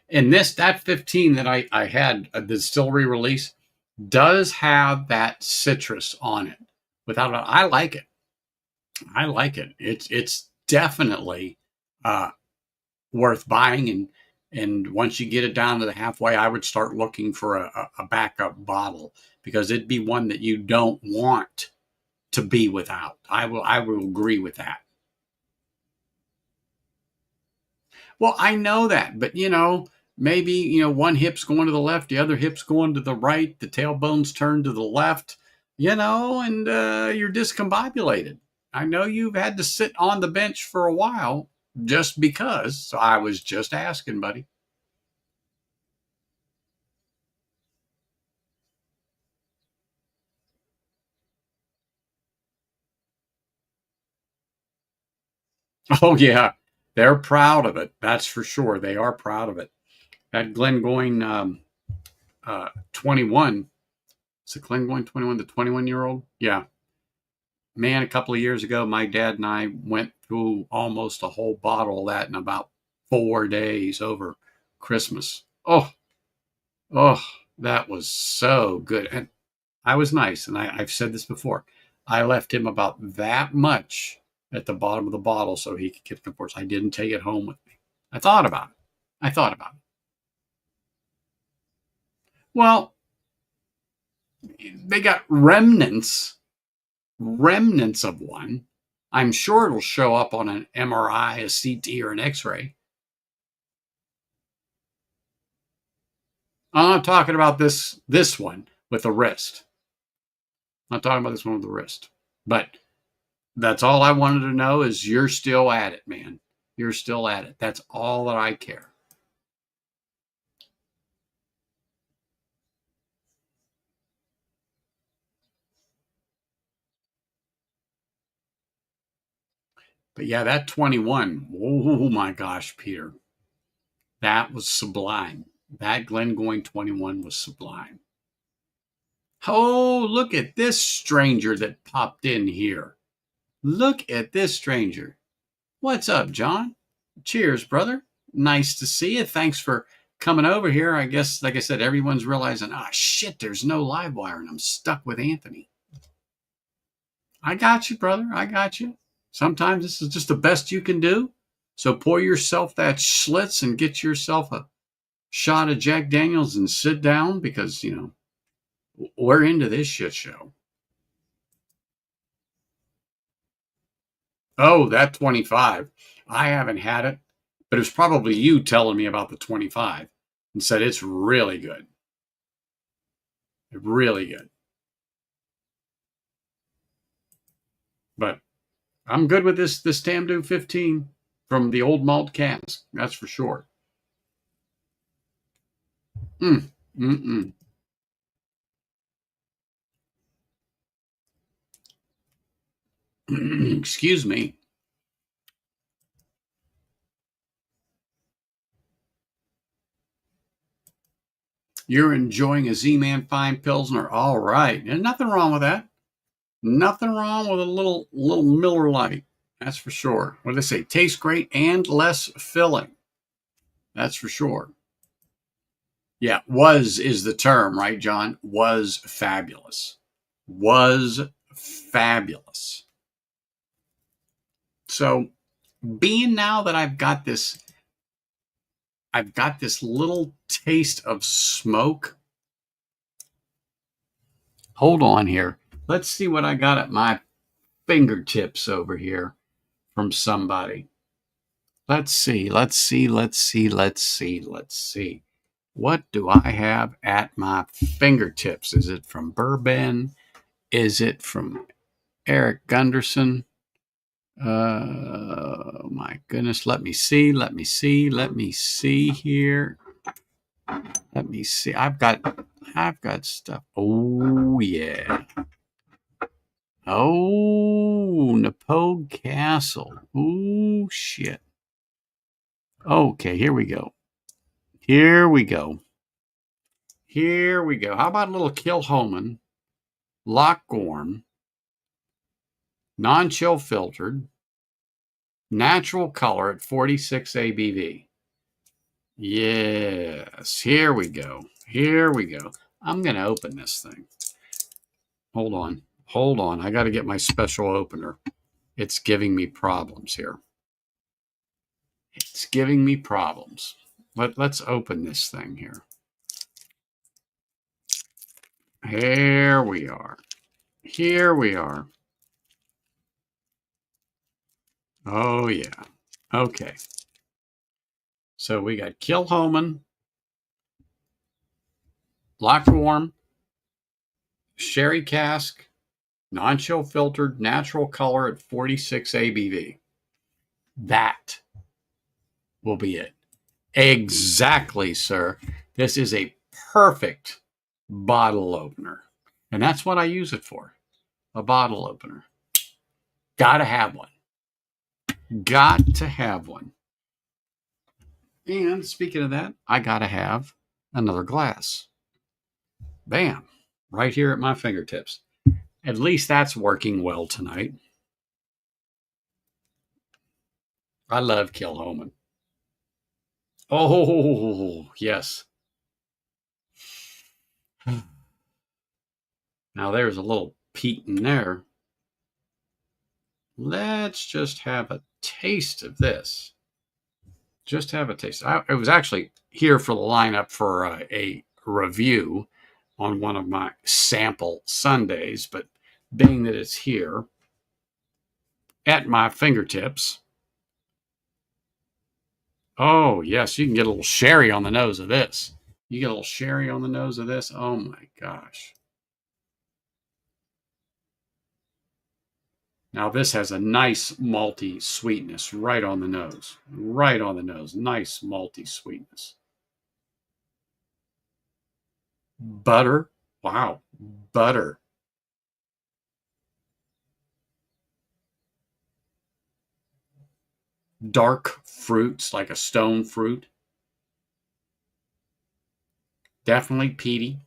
A: And that 15 that I had, the distillery release, does have that citrus on it. I like it. I like it. It's definitely uh, worth buying. And once you get it down to the halfway, I would start looking for a backup bottle, because it'd be one that you don't want to be without. I will agree with that. Well, I know that, but maybe one hip's going to the left, the other hip's going to the right, the tailbone's turned to the left, and you're discombobulated. I know you've had to sit on the bench for a while just because. So I was just asking, buddy. Oh yeah, they're proud of it. That's for sure. They are proud of it. That Glengoyne 21. Is it Glengoyne 21, the 21-year-old? Yeah. Man, a couple of years ago, my dad and I went through almost a whole bottle of that in about 4 days over Christmas. Oh, that was so good. And I was nice. And I've said this before. I left him about that much at the bottom of the bottle so he could get it. Of course, I didn't take it home with me. I thought about it. I thought about it. Well, they got remnants of one. I'm sure it'll show up on an MRI, a CT, or an X-ray. I'm not talking about this one with the wrist. I'm not talking about this one with the wrist. But that's all I wanted to know is you're still at it, man. You're still at it. That's all that I care. But yeah, that 21. Oh my gosh, Peter. That was sublime. That Glengoyne 21 was sublime. Oh, look at this stranger that popped in here. Look at this stranger. What's up, John? Cheers, brother. Nice to see you. Thanks for coming over here. I guess, like I said, everyone's realizing, shit, there's no live wire and I'm stuck with Anthony. I got you, brother. I got you. Sometimes this is just the best you can do. So pour yourself that Schlitz and get yourself a shot of Jack Daniels and sit down, because, we're into this shit show. Oh, that 25. I haven't had it, but it was probably you telling me about the 25 and said it's really good. Really good. But I'm good with this Tamdu 15 from the old malt cask. That's for sure. Mm, mm-mm. Excuse me. You're enjoying a Z-Man Fine Pilsner. All right. And nothing wrong with that. Nothing wrong with a little Miller Lite. That's for sure. What do they say? Tastes great and less filling. That's for sure. Yeah, was is the term, right, John? Was fabulous. Was fabulous. So, being now that I've got this little taste of smoke. Hold on here. Let's see what I got at my fingertips over here from somebody. Let's see. Let's see. Let's see. Let's see. Let's see. What do I have at my fingertips? Is it from Bourbon? Is it from Eric Gunderson? My goodness. Let me see. Let me see. Let me see here. Let me see. I've got stuff. Oh yeah. Oh, Napoe Castle. Oh shit. Okay, here we go. Here we go. Here we go. How about a little Kilchoman, Lochgorm, non-chill filtered, natural color at 46 ABV. Yes, here we go. Here we go. I'm going to open this thing. Hold on. Hold on. I got to get my special opener. It's giving me problems here. It's giving me problems. Let's open this thing here. Here we are. Here we are. Oh, yeah. Okay. So we got Kilchoman, Lochgorm, sherry cask, non-chill filtered, natural color at 46 ABV. That will be it. Exactly, sir. This is a perfect bottle opener. And that's what I use it for. A bottle opener. Gotta have one. Got to have one. And speaking of that, I gotta have another glass. Bam. Right here at my fingertips. At least that's working well tonight. I love Kilchoman. Oh, yes. Now there's a little peat in there. Let's just have a taste of this. Just have a taste. I was actually here for the lineup for a review on one of my sample Sundays, but being that it's here at my fingertips, oh, yes, you can get a little sherry on the nose of this. You get a little sherry on the nose of this. Oh, my gosh. Now, this has a nice malty sweetness right on the nose. Right on the nose. Nice malty sweetness. Butter. Wow. Butter. Dark fruits like a stone fruit. Definitely peaty.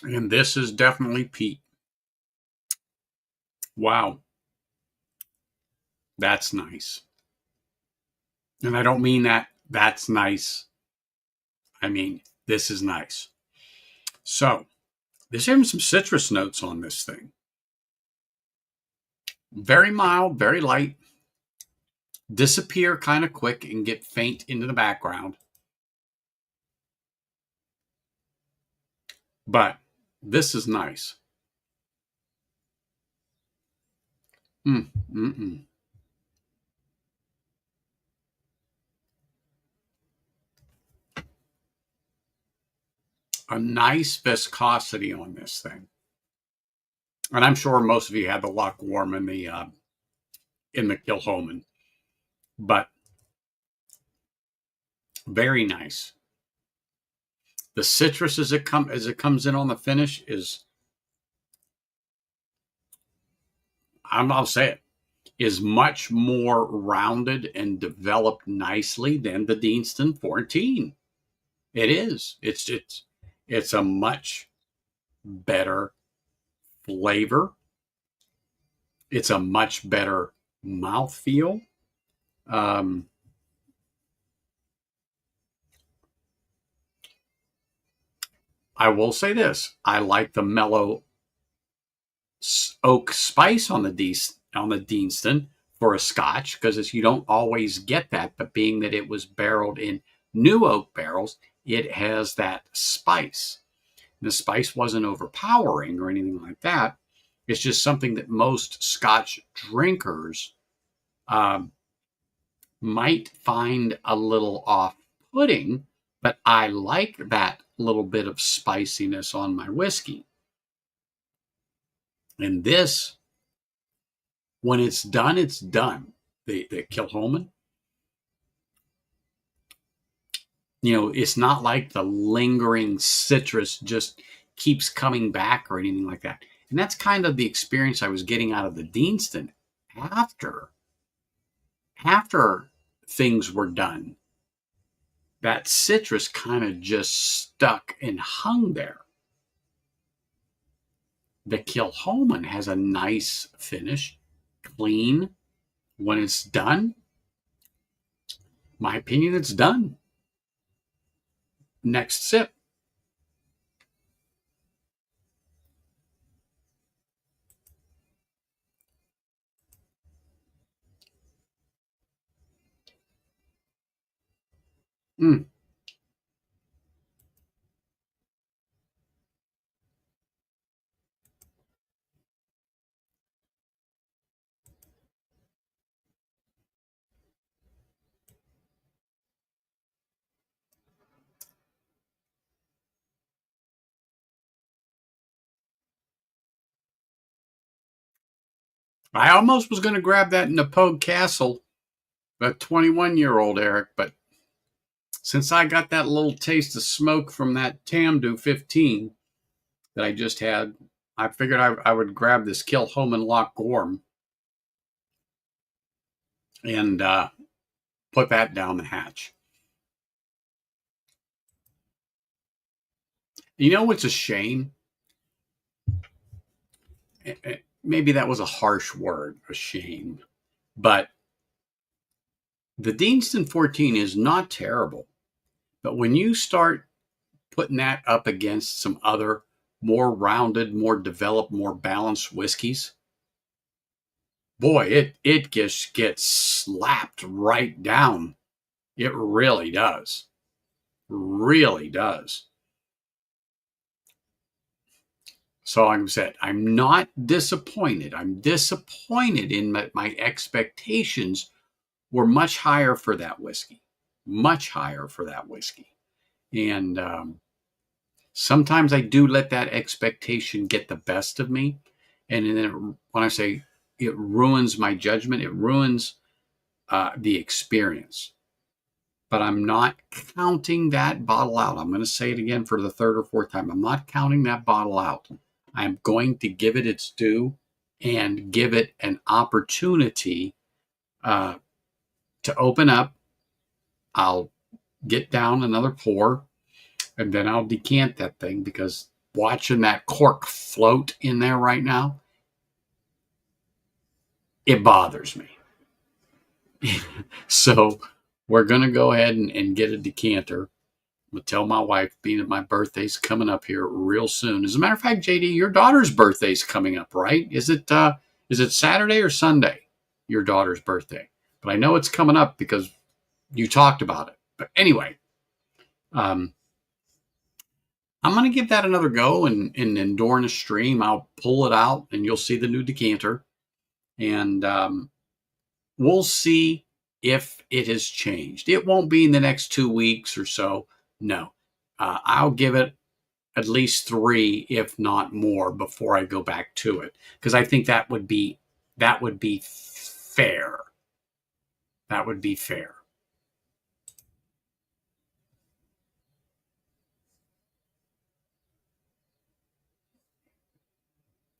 A: And this is definitely peat. Wow. That's nice. And I don't mean that's nice. I mean, this is nice. So, there's even some citrus notes on this thing. Very mild, very light. Disappear kind of quick and get faint into the background. But this is nice. A nice viscosity on this thing. And I'm sure most of you had the Lochgorm in the Kilchoman. But very nice. The citrus as it comes in on the finish is, I'll say it, is much more rounded and developed nicely than the Deanston 14. It is. It's a much better flavor. It's a much better mouthfeel. I will say this: I like the mellow oak spice on the Deanston for a Scotch, because you don't always get that. But being that it was barreled in new oak barrels, it has that spice. The spice wasn't overpowering or anything like that. It's just something that most Scotch drinkers might find a little off-putting, but I like that little bit of spiciness on my whiskey. And this, when it's done, it's done. The Kilchoman. It's not like the lingering citrus just keeps coming back or anything like that. And that's kind of the experience I was getting out of the Deanston after after things were done. That citrus kind of just stuck and hung there. The Kilchoman has a nice finish, clean. When it's done, my opinion, it's done. Next sip. Mm. I almost was going to grab that Napogue Castle, a 21-year-old Eric, but since I got that little taste of smoke from that Tamdu 15 that I just had, I figured I would grab this Kilchoman Loch Gorm and put that down the hatch. You know what's a shame? Maybe that was a harsh word, a shame. But the Deanston 14 is not terrible. But when you start putting that up against some other more rounded, more developed, more balanced whiskeys, boy, it just gets slapped right down. It really does. Really does. So like I said, I'm not disappointed. I'm disappointed in my expectations were much higher for that whiskey. Much higher for that whiskey. And sometimes I do let that expectation get the best of me. And then when I say it ruins my judgment, it ruins the experience. But I'm not counting that bottle out. I'm going to say it again for the third or fourth time. I'm not counting that bottle out. I'm going to give it its due and give it an opportunity to open up. I'll get down another pour and then I'll decant that thing, because watching that cork float in there right now, it bothers me. So we're going to go ahead and get a decanter. I'm going to tell my wife, being that my birthday's coming up here real soon. As a matter of fact, JD, your daughter's birthday's coming up, right? Is it Saturday or Sunday, your daughter's birthday? But I know it's coming up because you talked about it. But anyway, I'm going to give that another go, and during the stream, I'll pull it out and you'll see the new decanter. And we'll see if it has changed. It won't be in the next 2 weeks or so. No, I'll give it at least 3, if not more, before I go back to it, because I think that would be fair. That would be fair.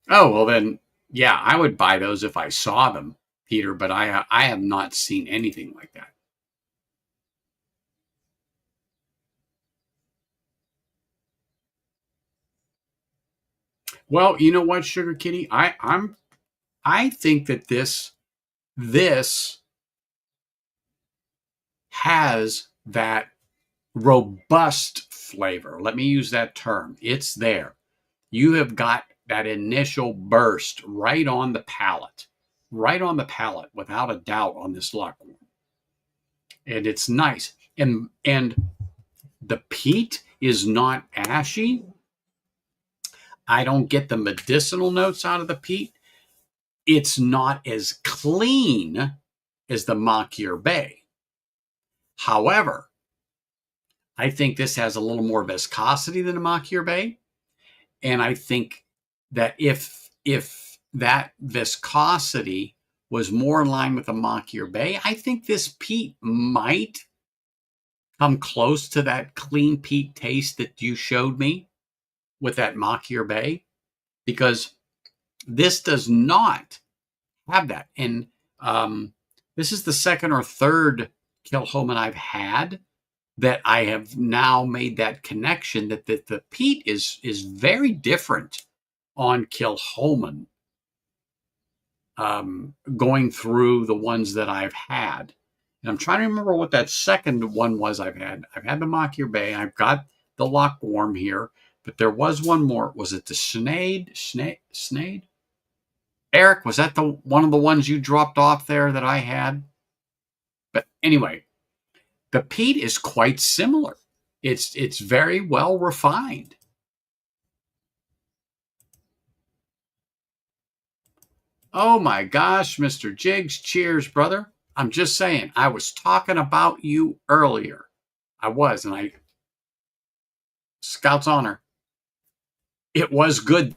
A: Oh, well then, yeah, I would buy those if I saw them, Peter, but I have not seen anything like that. Well, you know what, Sugar Kitty? I think that this has that robust flavor. Let me use that term. It's there. You have got that initial burst right on the palate, without a doubt, on this Lockhorn. And it's nice. And the peat is not ashy. I don't get the medicinal notes out of the peat. It's not as clean as the Machier Bay. However, I think this has a little more viscosity than a Machier Bay. And I think that if that viscosity was more in line with the Machier Bay, I think this peat might come close to that clean peat taste that you showed me with that Machir Bay, because this does not have that. And this is the second or third Kilchoman I've had that I have now made that connection that the peat is very different on Kilchoman, going through the ones that I've had. And I'm trying to remember what that second one was I've had. I've had the Machir Bay. I've got the Lochwarm here, but there was one more. Was it the Sneyd? Eric, was that the one of the ones you dropped off there that I had? But anyway, the peat is quite similar. It's very well refined. Oh my gosh, Mr. Jiggs, cheers, brother. I'm just saying, I was talking about you earlier. I was, and I Scout's honor. It was good.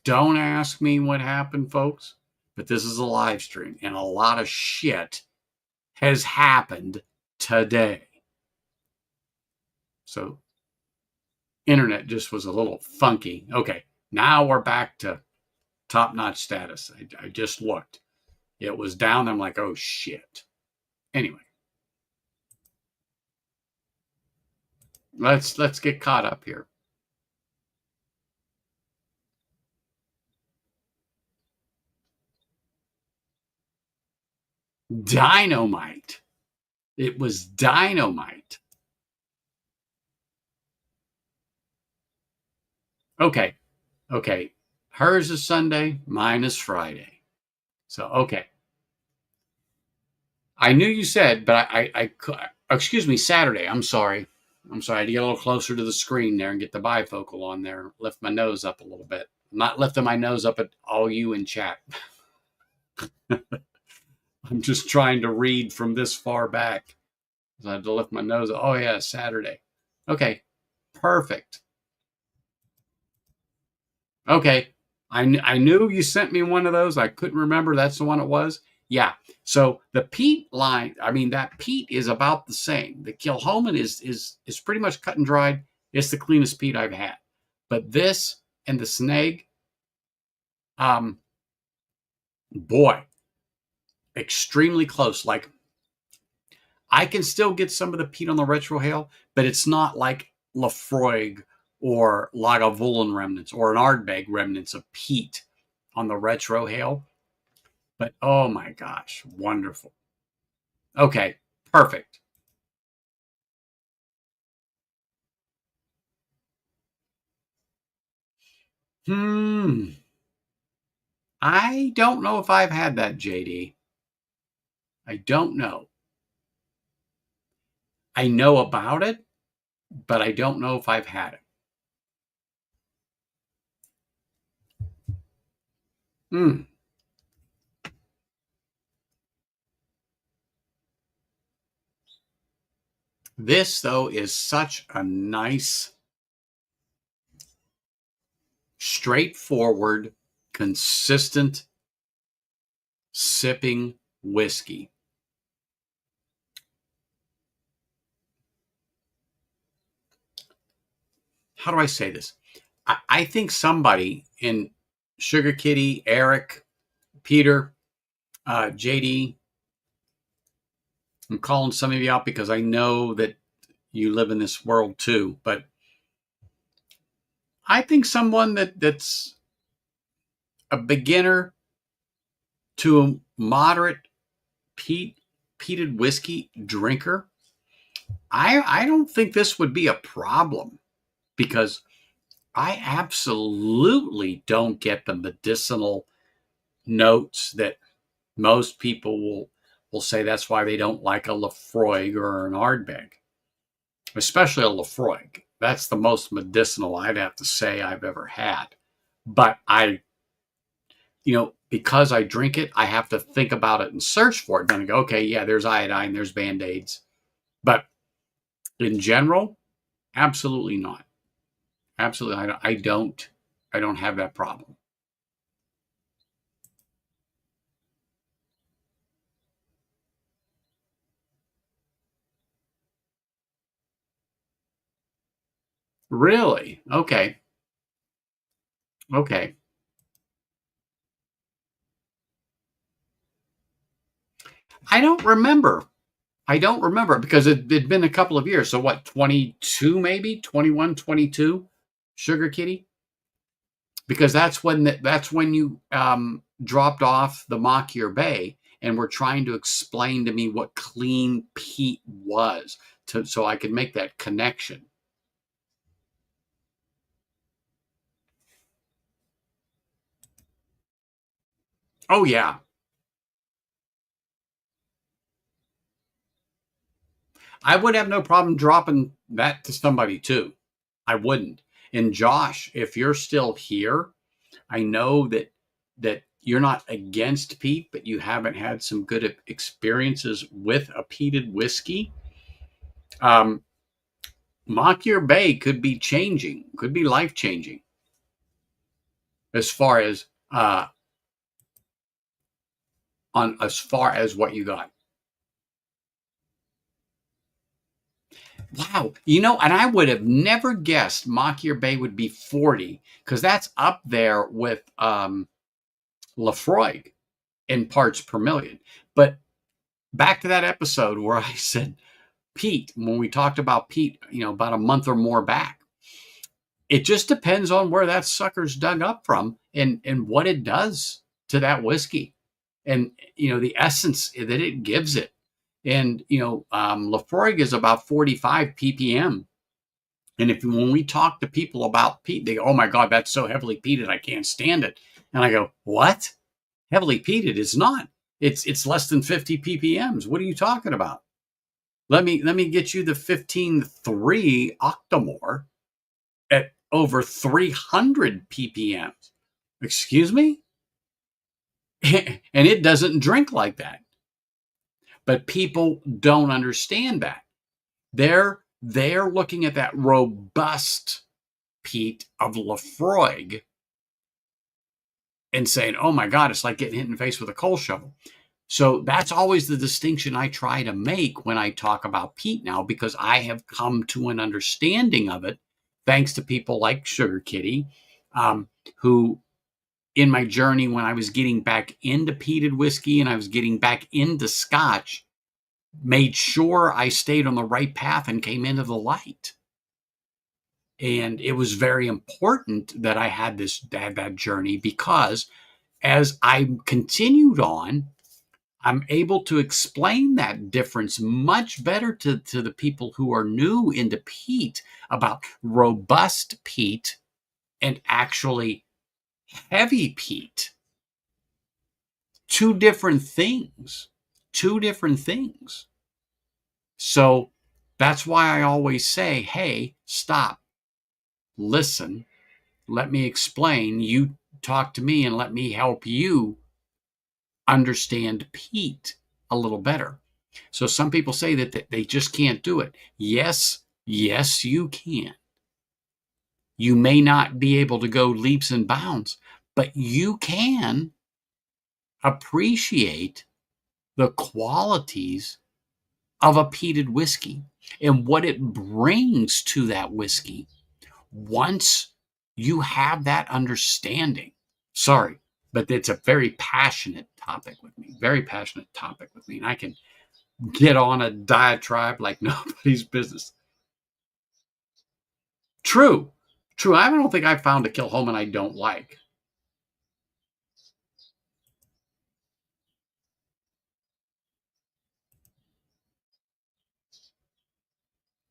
A: Don't ask me what happened, folks, but this is a live stream, and a lot of shit has happened today. So, internet just was a little funky. Okay, now we're back to top-notch status. I just looked. It was down. I'm like, oh, shit. Anyway. Let's get caught up here. Dynamite. It was dynamite. Okay. Hers is Sunday, mine is Friday. So, okay. I knew you said, but I excuse me, Saturday. I'm sorry. I had to get a little closer to the screen there and get the bifocal on there. Lift my nose up a little bit. I'm not lifting my nose up at all you in chat. I'm just trying to read from this far back. So I had to lift my nose. Oh, yeah, Saturday. Okay, perfect. Okay, I knew you sent me one of those. I couldn't remember. That's the one it was. Yeah. So the peat line, I mean, that peat is about the same. The Kilchoman is pretty much cut and dried. It's the cleanest peat I've had. But this and the Sneg, boy, extremely close. Like, I can still get some of the peat on the retrohale, but it's not like Laphroaig or Lagavulin remnants or an Ardbeg remnants of peat on the retrohale. But oh my gosh, wonderful. Okay, perfect. I don't know if I've had that, JD. I don't know. I know about it, but I don't know if I've had it. This, though, is such a nice, straightforward, consistent sipping whiskey. How do I say this? I think somebody in Sugar Kitty, Eric, Peter, JD, I'm calling some of you out because I know that you live in this world too, but I think someone that's a beginner to a moderate peated whiskey drinker, I don't think this would be a problem, because I absolutely don't get the medicinal notes that most people will say that's why they don't like a Laphroaig or an Ardbeg, especially a Laphroaig. That's the most medicinal, I'd have to say, I've ever had. But because I drink it, I have to think about it and search for it. Then I go, okay, yeah, there's iodine, there's Band-Aids. But in general, absolutely not. Absolutely, I don't have that problem. Really? Okay. Okay. I don't remember. I don't remember because it'd been a couple of years. So what, 22 maybe? 21, 22? Sugar Kitty? Because that's when you dropped off the Machier Bay and were trying to explain to me what clean peat was so I could make that connection. Oh yeah. I would have no problem dropping that to somebody too. I wouldn't. And Josh, if you're still here, I know that you're not against peat, but you haven't had some good experiences with a peated whiskey. Um, Machier Bay could be changing, could be life changing as far as as far as what you got. Wow, and I would have never guessed Machier Bay would be 40 because that's up there with Lafroig in parts per million. But back to that episode where I said peat, when we talked about peat, about a month or more back, it just depends on where that sucker's dug up from and what it does to that whiskey and the essence that it gives it. And Lafroig is about 45 ppm. And if when we talk to people about peat, they go, "Oh my God, that's so heavily peated, I can't stand it." And I go, "What? Heavily peated is not. It's less than 50 ppms. What are you talking about? Let me get you the 15.3 Octomore at over 300 ppms. Excuse me?" And it doesn't drink like that. But people don't understand that. They're looking at that robust peat of Lafroig and saying, "Oh my God, it's like getting hit in the face with a coal shovel." So that's always the distinction I try to make when I talk about peat now, because I have come to an understanding of it thanks to people like Sugar Kitty, who in my journey when I was getting back into peated whiskey and I was getting back into Scotch, made sure I stayed on the right path and came into the light. And it was very important that I had that journey, because as I continued on, I'm able to explain that difference much better to the people who are new into peat, about robust peat and actually heavy peat. Two different things. Two different things. So that's why I always say, "Hey, stop, listen, let me explain. You talk to me and let me help you understand peat a little better." So some people say that they just can't do it. Yes, yes, you can. You may not be able to go leaps and bounds, but you can appreciate the qualities of a peated whiskey and what it brings to that whiskey once you have that understanding. Sorry, but it's a very passionate topic with me, very passionate topic with me. And I can get on a diatribe like nobody's business. True, true. I don't think I've found a Kilhoman I don't like.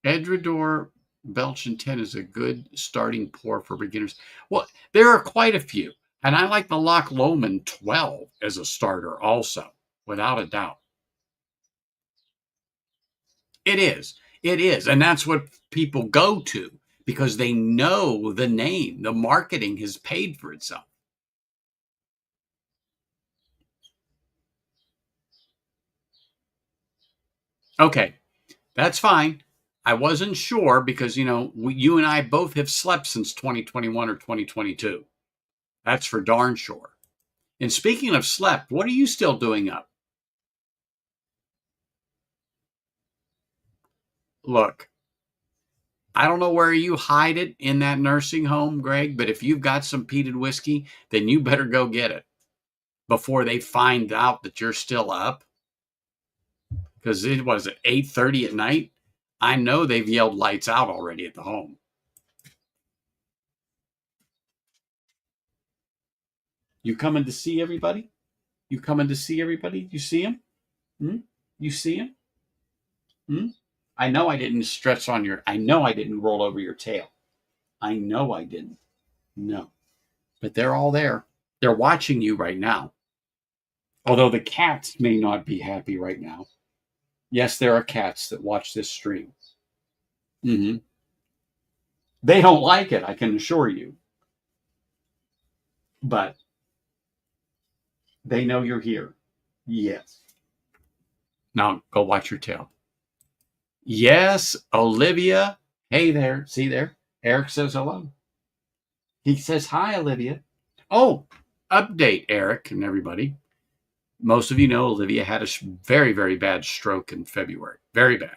A: Edredor Belgian 10 is a good starting pour for beginners. Well, there are quite a few. And I like the Loch Lomond 12 as a starter also, without a doubt. It is. It is. And that's what people go to because they know the name. The marketing has paid for itself. Okay, that's fine. I wasn't sure because, you and I both have slept since 2021 or 2022. That's for darn sure. And speaking of slept, what are you still doing up? Look, I don't know where you hide it in that nursing home, Greg, but if you've got some peated whiskey, then you better go get it before they find out that you're still up. Because it was at 8:30 at night. I know they've yelled lights out already at the home. You coming to see everybody? You coming to see everybody? You see him? Hmm? You see him? Hmm? I know I didn't stretch on your. I know I didn't roll over your tail. I know I didn't. No, but they're all there. They're watching you right now. Although the cats may not be happy right now. Yes, there are cats that watch this stream. Hmm. They don't like it, I can assure you. But they know you're here. Yes. Now go watch your tail. Yes, Olivia. Hey there. See there? Eric says hello. He says hi, Olivia. Oh, update, Eric and everybody. Most of you know Olivia had a very, very bad stroke in February. Very bad.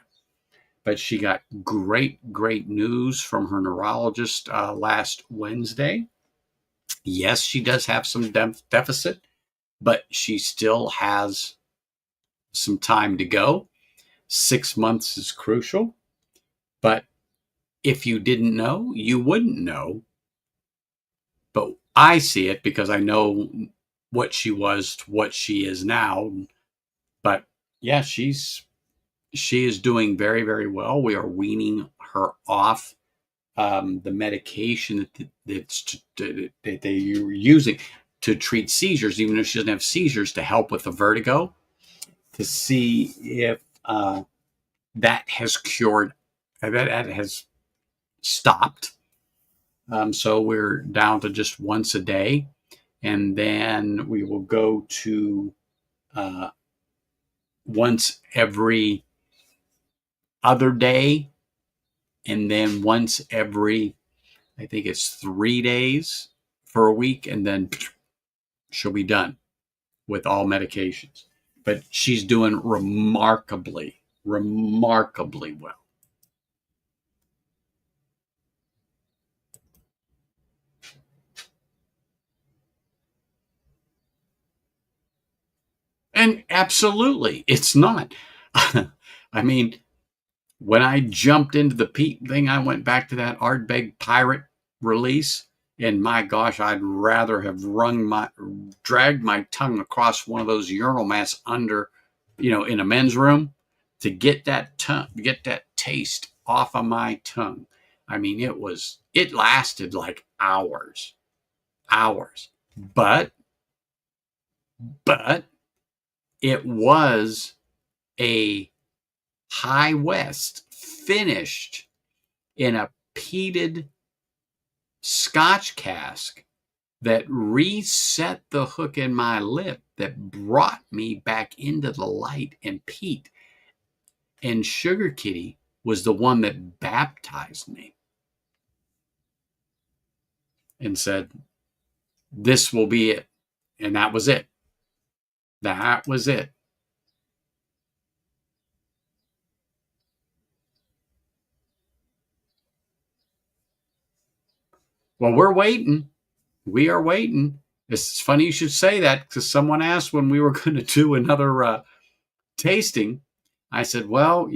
A: But she got great news from her neurologist last Wednesday. Yes, she does have some deficit, but she still has some time to go. 6 months is crucial. But if you didn't know, you wouldn't know. But I see it because I know what she was to what she is now. But yeah, she is doing very, very well. We are weaning her off the medication that they're using to treat seizures, even if she doesn't have seizures, to help with the vertigo, to see if that has cured, that has stopped. So we're down to just once a day, and then we will go to once every other day, and then once every, I think it's 3 days for a week, and then she'll be done with all medications. But she's doing remarkably well. And absolutely, it's not. I mean, when I jumped into the Pete thing, I went back to that Ardbeg Pirate release, and my gosh, I'd rather have dragged my tongue across one of those urinal mats under, in a men's room to get that taste off of my tongue. I mean, it lasted like hours, but it was a High West finished in a peated Scotch cask that reset the hook in my lip, that brought me back into the light and peat. And Sugar Kitty was the one that baptized me and said, this will be it. And that was it. That was it. Well, we're waiting. We are waiting. It's funny you should say that, because someone asked when we were going to do another tasting. I said, well,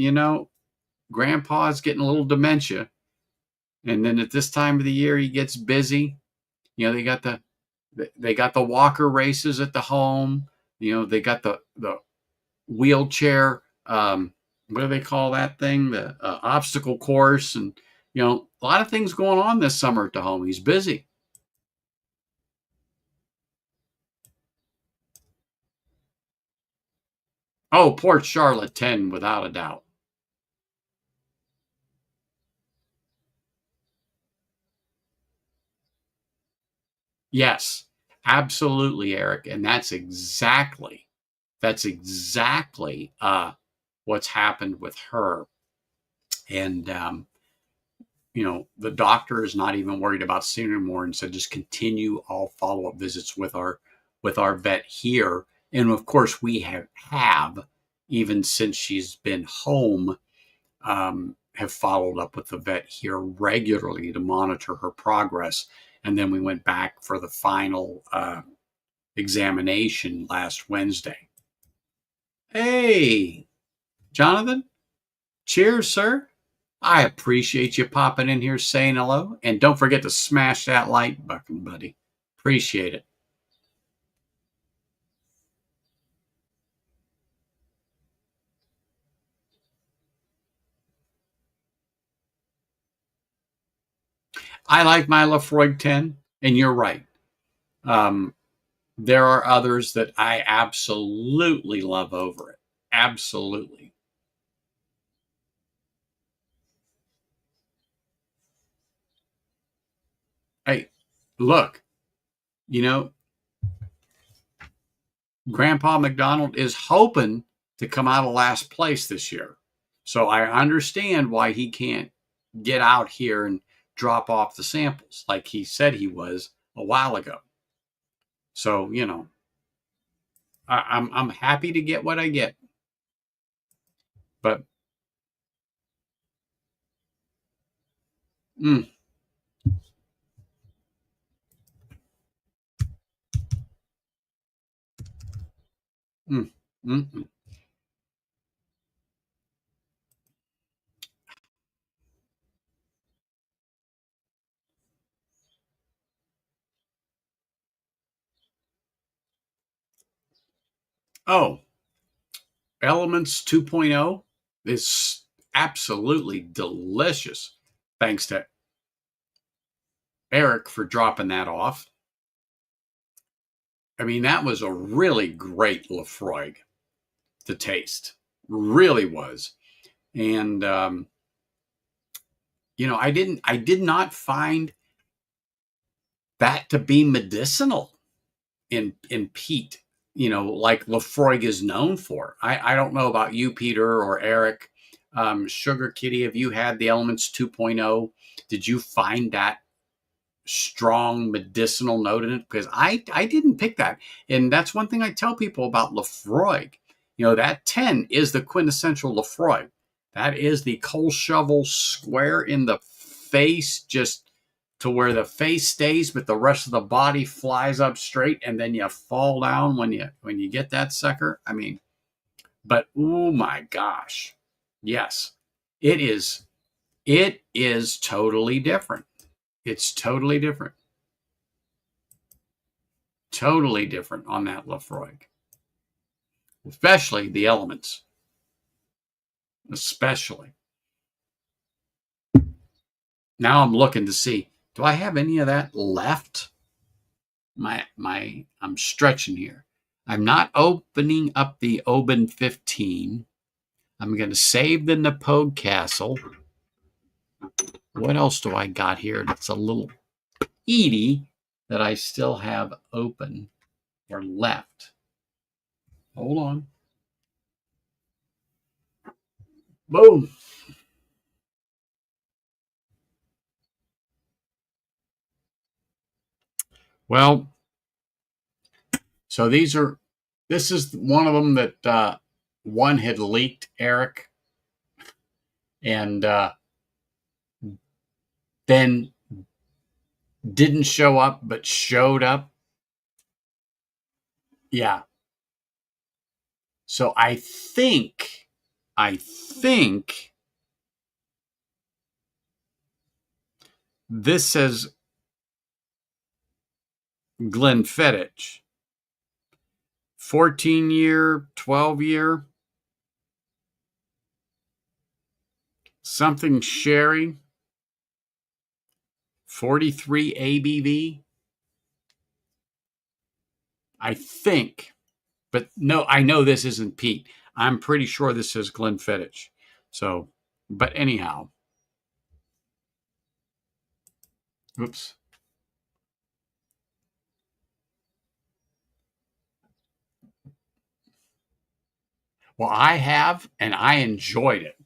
A: Grandpa's getting a little dementia. And then at this time of the year, he gets busy. They got the walker races at the home. They got the wheelchair. What do they call that thing? The obstacle course. And, a lot of things going on this summer at the home. He's busy. Oh, Port Charlotte 10, without a doubt. Yes, absolutely, Eric. And that's exactly what's happened with her. And, the doctor is not even worried about seeing her anymore, and said just continue all follow-up visits with our vet here. And of course, we have even since she's been home, have followed up with the vet here regularly to monitor her progress. And then we went back for the final examination last Wednesday. Hey, Jonathan. Cheers, sir. I appreciate you popping in here saying hello. And don't forget to smash that like button, buddy. Appreciate it. I like my Lafroig 10, and you're right. There are others that I absolutely love over it. Absolutely. Hey, look, you know, Grandpa McDonald is hoping to come out of last place this year. So I understand why he can't get out here and drop off the samples like he said he was a while ago. So, I'm happy to get what I get. But mm, mm, mm, mm. Oh, Elements 2.0 is absolutely delicious. Thanks to Eric for dropping that off. I mean, that was a really great Lafroig to taste. Really was. And I did not find that to be medicinal in peat, like Lafroig is known for. I don't know about you, Peter or Eric. Sugar Kitty, have you had the Elements 2.0? Did you find that strong medicinal note in it? Because I didn't pick that. And that's one thing I tell people about Lafroig. That 10 is the quintessential Lafroig. That is the coal shovel square in the face, just to where the face stays, but the rest of the body flies up straight, and then you fall down when you get that sucker. I mean, but oh my gosh, yes, it is. It is totally different. It's totally different. Totally different on that Lafroig, especially the Elements, especially. Now I'm looking to see, do I have any of that left? I'm stretching here. I'm not opening up the Oban 15. I'm going to save the Napogue Castle. What else do I got here that's a little peaty that I still have open or left? Hold on. Boom. Well, so this is one of them that one had leaked, Eric, and then didn't show up, but showed up. Yeah. So I think this says Glenfiddich, 14-year, 12-year, something sherry, 43 ABV. I think, but no, I know this isn't peat. I'm pretty sure this is Glenfiddich. So, but anyhow, oops. Well, I have, and I enjoyed it,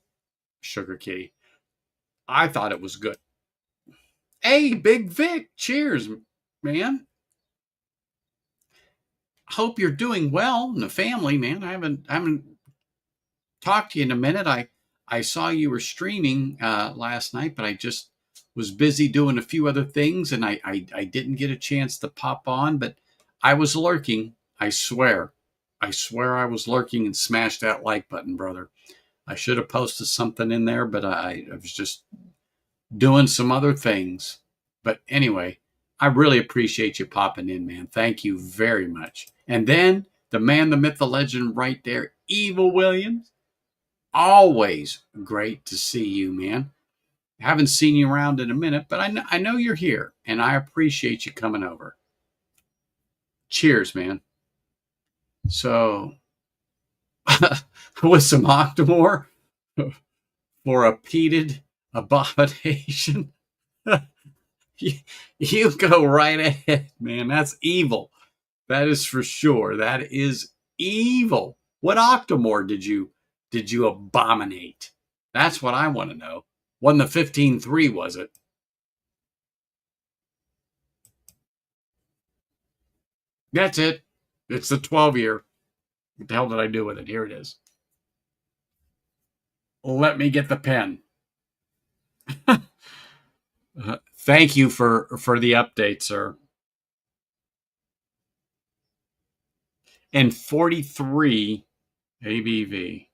A: Sugar Kitty. I thought it was good. Hey, Big Vic, cheers, man. Hope you're doing well in the family, man. I haven't talked to you in a minute. I I saw you were streaming last night, but I just was busy doing a few other things, and I didn't get a chance to pop on. But I was lurking. I swear. I swear I was lurking and smashed that like button, brother. I should have posted something in there, but I was just doing some other things. But anyway, I really appreciate you popping in, man. Thank you very much. And then the man, the myth, the legend right there, Evil Williams. Always great to see you, man. I haven't seen you around in a minute, but I know you're here, and I appreciate you coming over. Cheers, man. So, with some Octomore for a peated abomination, you go right ahead, man. That's evil. That is for sure. That is evil. What Octomore did you abominate? That's what I want to know. Wasn't the 15.3, was it? That's it. It's the 12-year. What the hell did I do with it? Here it is. Let me get the pen. Thank you for the update, sir. And 43 ABV.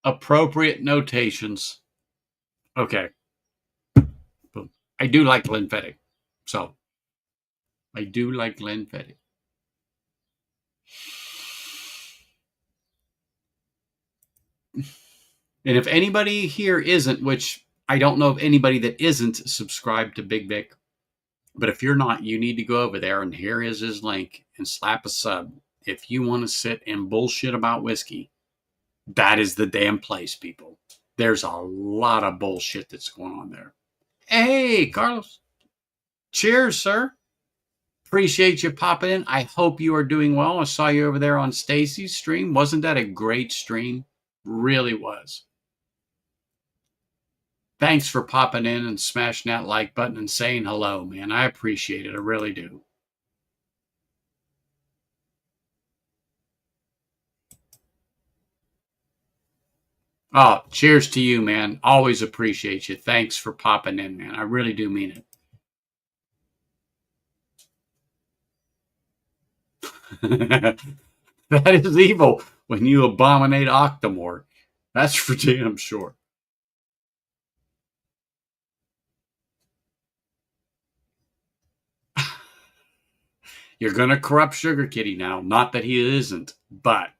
A: Appropriate notations. Okay. I do like Glenfiddich. So I do like Glenfiddich. And if anybody here isn't, which I don't know of anybody that isn't subscribed to Big Vic, but if you're not, you need to go over there, and here is his link, and slap a sub. If you want to sit and bullshit about whiskey, that is the damn place, people. There's a lot of bullshit that's going on there. Hey, Carlos. Cheers, sir. Appreciate you popping in. I hope you are doing well. I saw you over there on Stacy's stream. Wasn't that a great stream? Really was. Thanks for popping in and smashing that like button and saying hello, man. I appreciate it. I really do. Oh, cheers to you, man. Always appreciate you. Thanks for popping in, man. I really do mean it. That is evil when you abominate Octomore. That's for damn sure. You're going to corrupt Sugar Kitty now. Not that he isn't, but.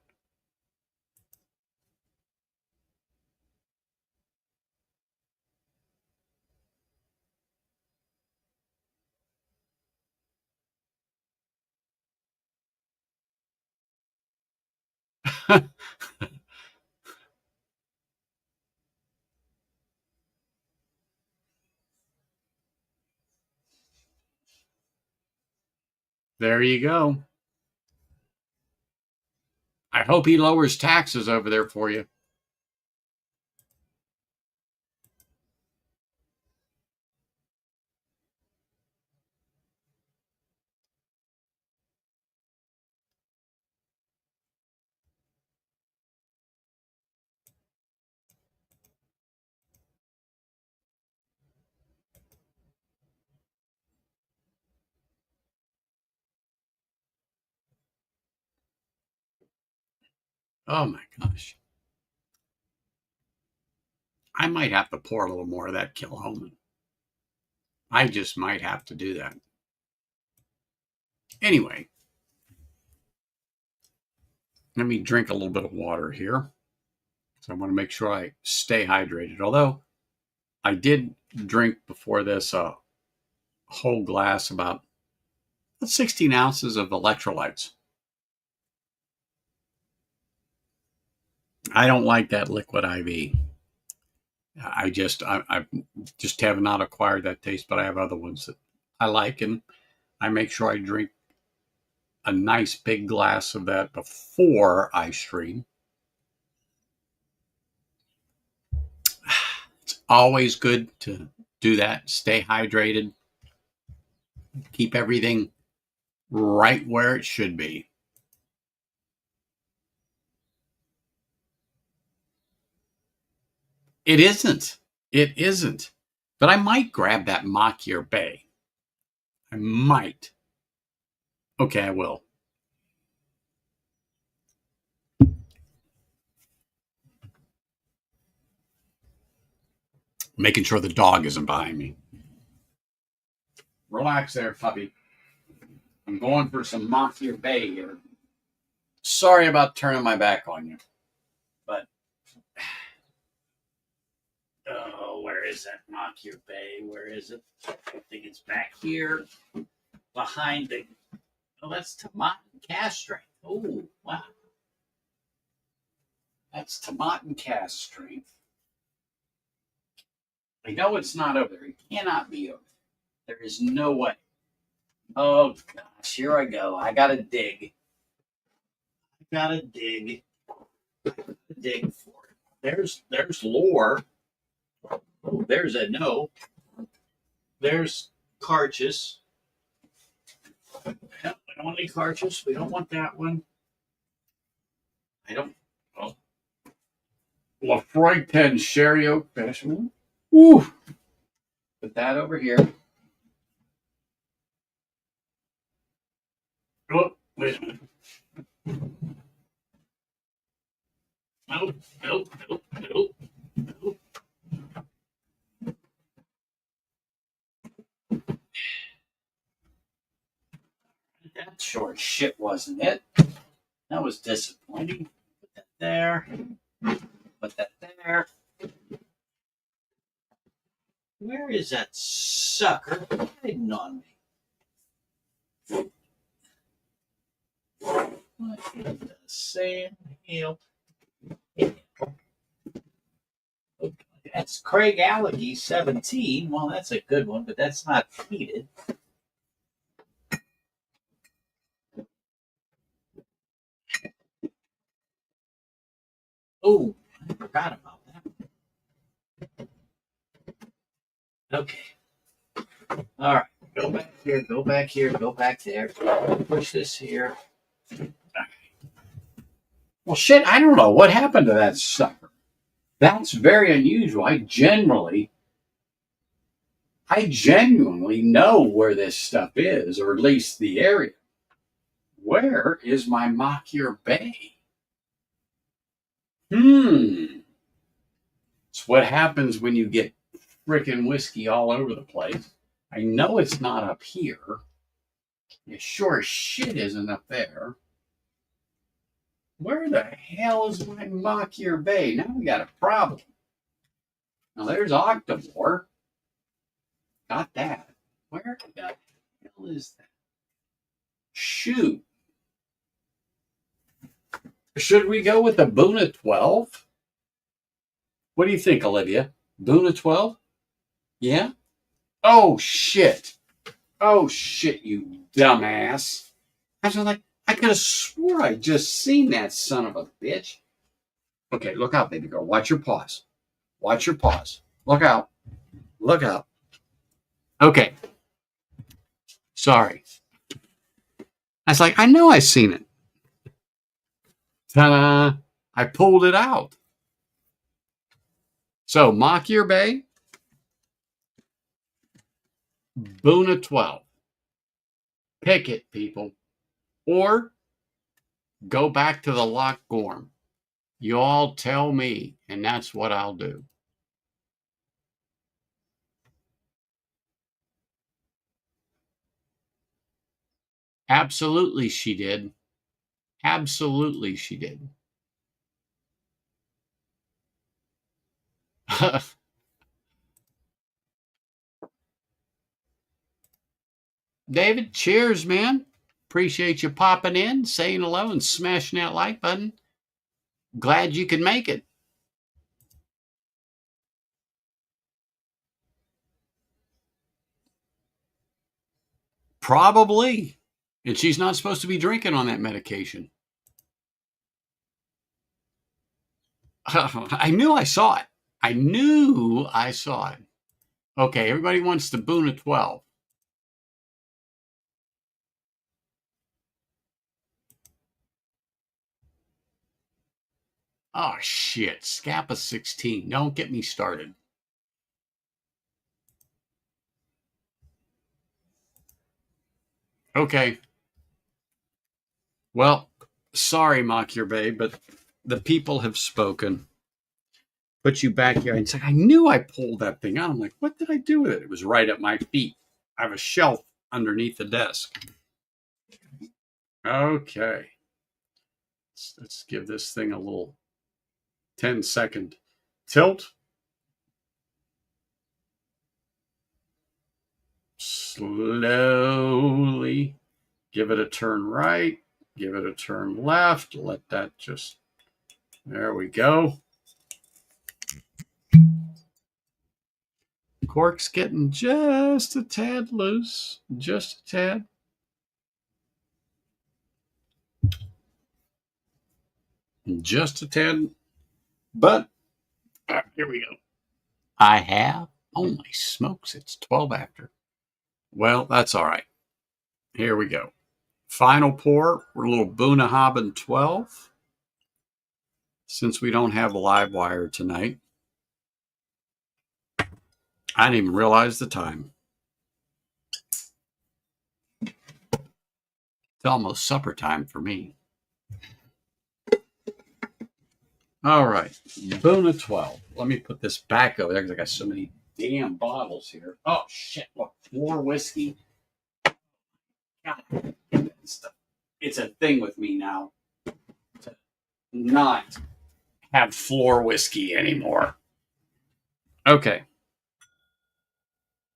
A: There you go. I hope he lowers taxes over there for you. Oh my gosh. I might have to pour a little more of that Kilhoman. I just might have to do that. Anyway, let me drink a little bit of water here. So I want to make sure I stay hydrated. Although I did drink before this a whole glass, about 16 ounces of electrolytes. I don't like that liquid IV. I just have not acquired that taste, but I have other ones that I like, and I make sure I drink a nice big glass of that before I stream. It's always good to do that. Stay hydrated. Keep everything right where it should be. It isn't. It isn't. But I might grab that Machier Bay. I might. Okay, I will. Making sure the dog isn't behind me. Relax there, puppy. I'm going for some Machier Bay here. Sorry about turning my back on you. But, oh, where is that Machier Bay? Where is it? I think it's back here behind the. Oh, that's Tomatin Cast Strength. Oh, wow. That's Tomatin Cast Strength. I know it's not over there. It cannot be over there. There is no way. Oh, gosh. Here I go. I got to dig. Dig for it. There's lore. Oh, there's a no. There's Carchus. We don't want any Carchus. We don't want that one. I don't. Oh. Lafroig Sherry Oak Bashment. Woo! Put that over here. Oh, wait a minute. Nope. That short shit, wasn't it? That was disappointing. Put that there. Put that there. Where is that sucker hiding on me? What in the sand hill? That's Craig Allergy 17. Well, that's a good one, but that's not heated. Oh, I forgot about that. Okay. All right. Go back here, go back here, go back there. Push this here. Well, shit, I don't know. What happened to that sucker? That's very unusual. I genuinely know where this stuff is, or at least the area. Where is my Machier Bay? It's what happens when you get frickin' whiskey all over the place. I know it's not up here. It sure as shit isn't up there. Where the hell is my Machier Bay? Now we got a problem. Now there's Octomore. Got that. Where the hell is that? Shoot. Should we go with the Boona 12? What do you think, Olivia? Boona 12? Yeah? Oh, shit. Oh, shit, you dumbass. I was like, I could have swore I just seen that son of a bitch. Okay, look out, baby girl. Watch your paws. Watch your paws. Look out. Look out. Okay. Sorry. I was like, I know I seen it. Ta-da! I pulled it out. So, Machier Bay, Boona 12. Pick it, people. Or go back to the Loch Gorm. You all tell me, and that's what I'll do. Absolutely, she did. Absolutely, she did. David, cheers, man. Appreciate you popping in, saying hello, and smashing that like button. Glad you could make it. Probably. And she's not supposed to be drinking on that medication. I knew I saw it. I knew I saw it. Okay, everybody wants the Boona 12. Oh, shit. Scapa 16. Don't get me started. Okay. Well, sorry, Makir Bay, but the people have spoken. Put you back here. It's like, I knew I pulled that thing out. I'm like, what did I do with it? It was right at my feet. I have a shelf underneath the desk. Okay. Let's give this thing a little 10-second tilt. Slowly give it a turn right, give it a turn left. Let that just, there we go. Cork's getting just a tad loose, just a tad. Just a tad. But here we go. I have. Holy smokes, it's 12 after. Well, that's all right. Here we go. Final pour. We're a little Bunnahabhain 12. Since we don't have a live wire tonight, I didn't even realize the time. It's almost supper time for me. All right, Buna 12. Let me put this back over there because I got so many damn bottles here. Oh, shit. Look, more whiskey. God, it's a thing with me now to not have floor whiskey anymore. Okay.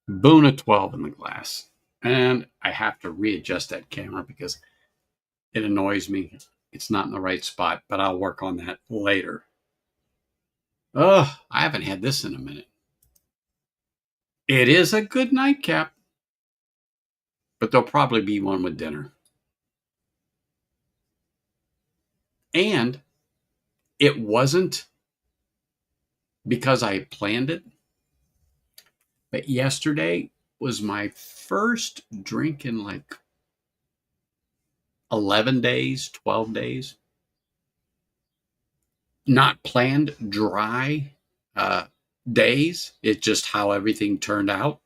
A: Buna 12 in the glass. And I have to readjust that camera because it annoys me. It's not in the right spot, but I'll work on that later. Oh, I haven't had this in a minute. It is a good nightcap, but there'll probably be one with dinner. And it wasn't because I planned it, but yesterday was my first drink in like 11 days, 12 days. Not planned dry days. It's just how everything turned out.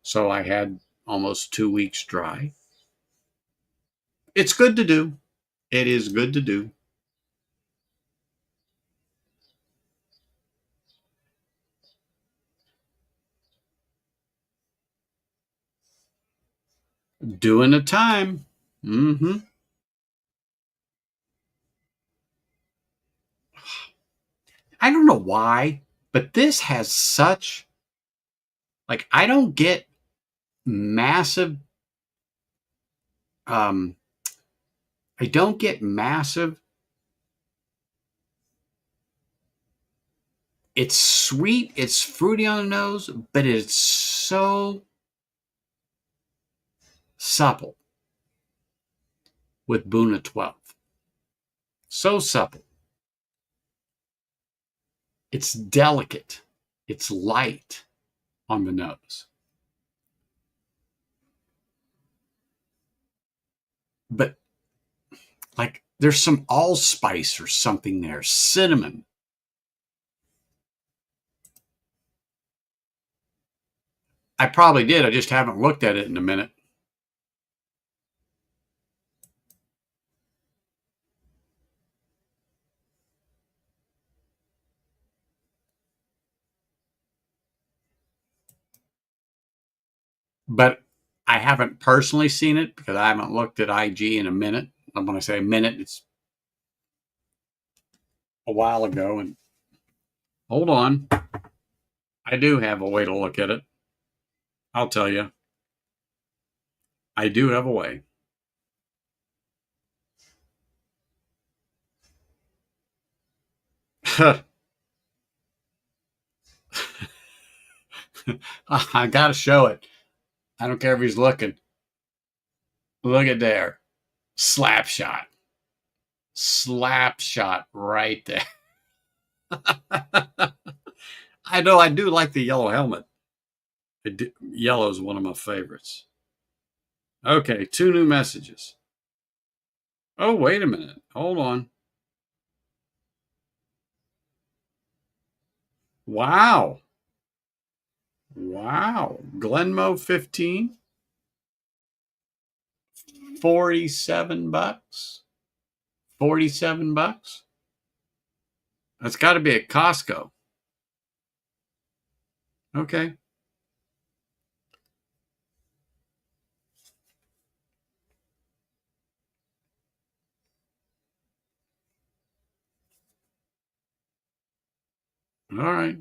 A: So I had almost 2 weeks dry. It's good to do. It is good to do. Doing the time. Mm-hmm. I don't know why, but this has such, like, I don't get massive, um, I don't get massive. It's sweet, it's fruity on the nose, but it's so supple with Buna 12. So supple. It's delicate. It's light on the nose. But like there's some allspice or something there, cinnamon. I probably did. I just haven't looked at it in a minute. But I haven't personally seen it because I haven't looked at IG in a minute. And when I say a minute, it's a while ago. And hold on. I do have a way to look at it. I'll tell you. I do have a way. I got to show it. I don't care if he's looking. Look at there. Slap shot. Slap shot right there. I know I do like the yellow helmet. Yellow is one of my favorites. Okay, 2 new messages. Oh, wait a minute. Hold on. Wow. Wow. Glenmo 15, 47 bucks. 47 bucks. That's got to be at Costco. Okay. All right.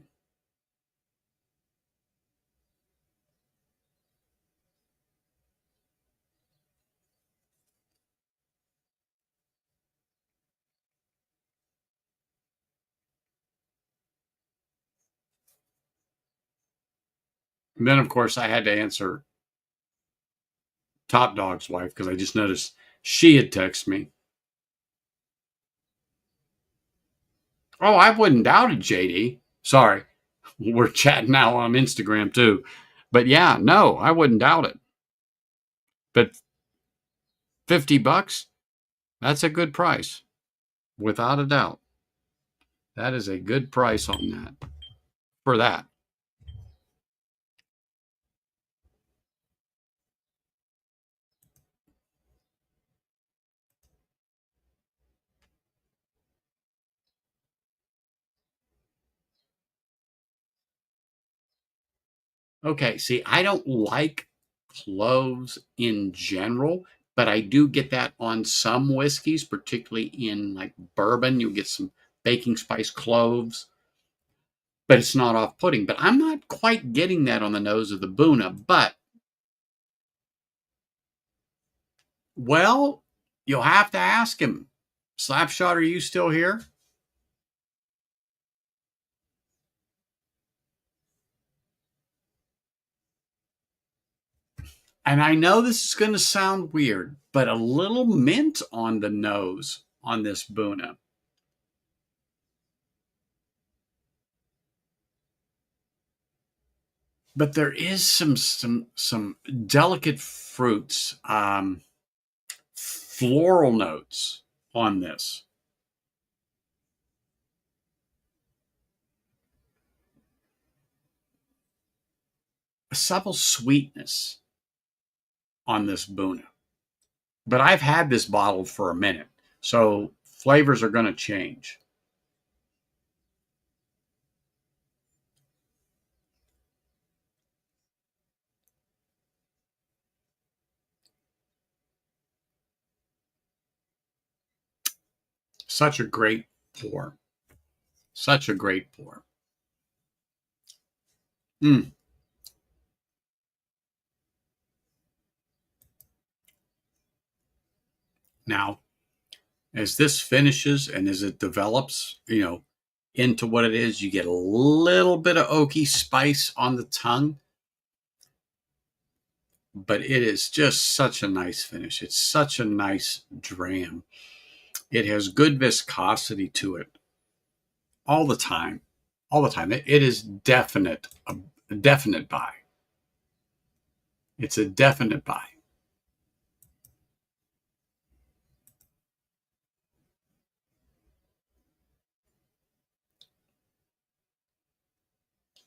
A: And then, of course, I had to answer Top Dog's wife because I just noticed she had texted me. Oh, I wouldn't doubt it, JD. Sorry. We're chatting now on Instagram too. But yeah, no, I wouldn't doubt it. But 50 bucks, that's a good price. Without a doubt. That is a good price on that. For that. Okay, see, I don't like cloves in general, but I do get that on some whiskeys, particularly in like bourbon. You'll get some baking spice cloves, but it's not off putting. But I'm not quite getting that on the nose of the Buna. But, well, you'll have to ask him. Slapshot, are you still here? And I know this is going to sound weird, but a little mint on the nose on this Buna. But there is some delicate fruits, floral notes on this. A subtle sweetness on this Buna. But I've had this bottle for a minute, so flavors are going to change. Such a great pour. Such a great pour. Mm. Now, as this finishes and as it develops, into what it is, you get a little bit of oaky spice on the tongue, but it is just such a nice finish. It's such a nice dram. It has good viscosity to it all the time. All the time. It is a definite buy. It's a definite buy.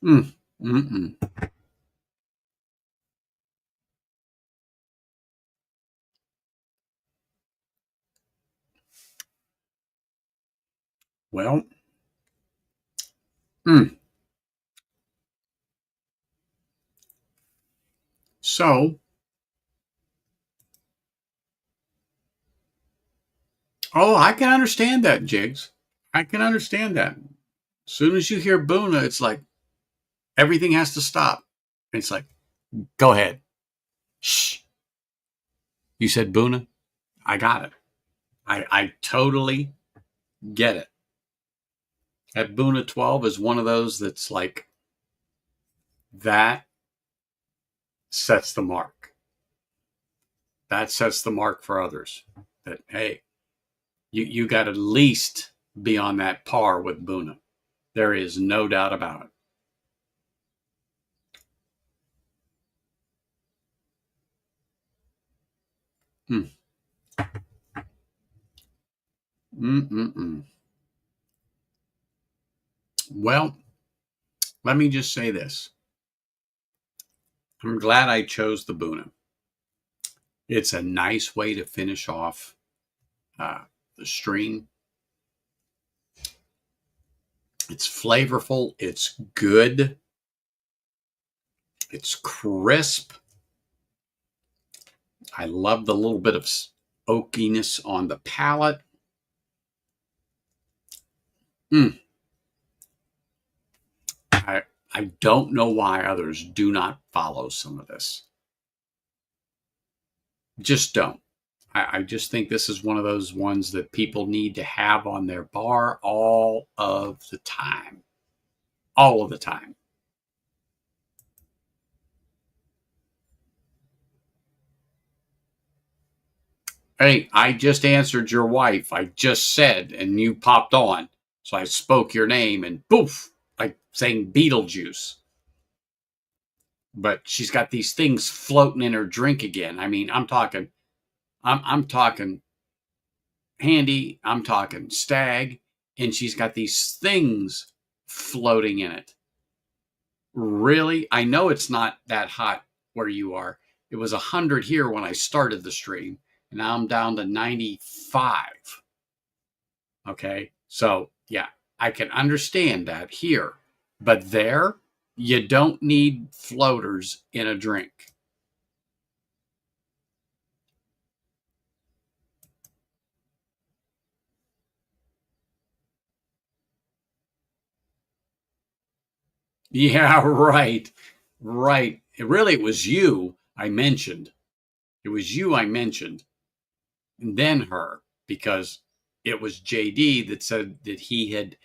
A: Mm, mm-mm. Well, mm. So, oh, I can understand that, Jigs. I can understand that. As soon as you hear Buna, it's like everything has to stop. It's like, go ahead. Shh. You said Buna? I got it. I totally get it. That Buna 12 is one of those that's like, that sets the mark. That sets the mark for others. That, hey, you got to at least be on that par with Buna. There is no doubt about it. Mm. Mm-mm-mm. Well, let me just say this. I'm glad I chose the Buna. It's a nice way to finish off the stream. It's flavorful. It's good. It's crisp. I love the little bit of oakiness on the palate. I don't know why others do not follow some of this. Just don't. I just think this is one of those ones that people need to have on their bar all of the time. All of the time. Hey, I just answered your wife. I just said, and you popped on. So I spoke your name and poof, like saying Beetlejuice. But she's got these things floating in her drink again. I mean, I'm talking Handy, I'm talking Stag, and she's got these things floating in it. Really? I know it's not that hot where you are. It was 100 here when I started the stream, and now I'm down to 95. Okay, so yeah, I can understand that here, but there, you don't need floaters in a drink. Yeah, right. Right. It was you I mentioned. It was you I mentioned, and then her, because it was JD that said that he had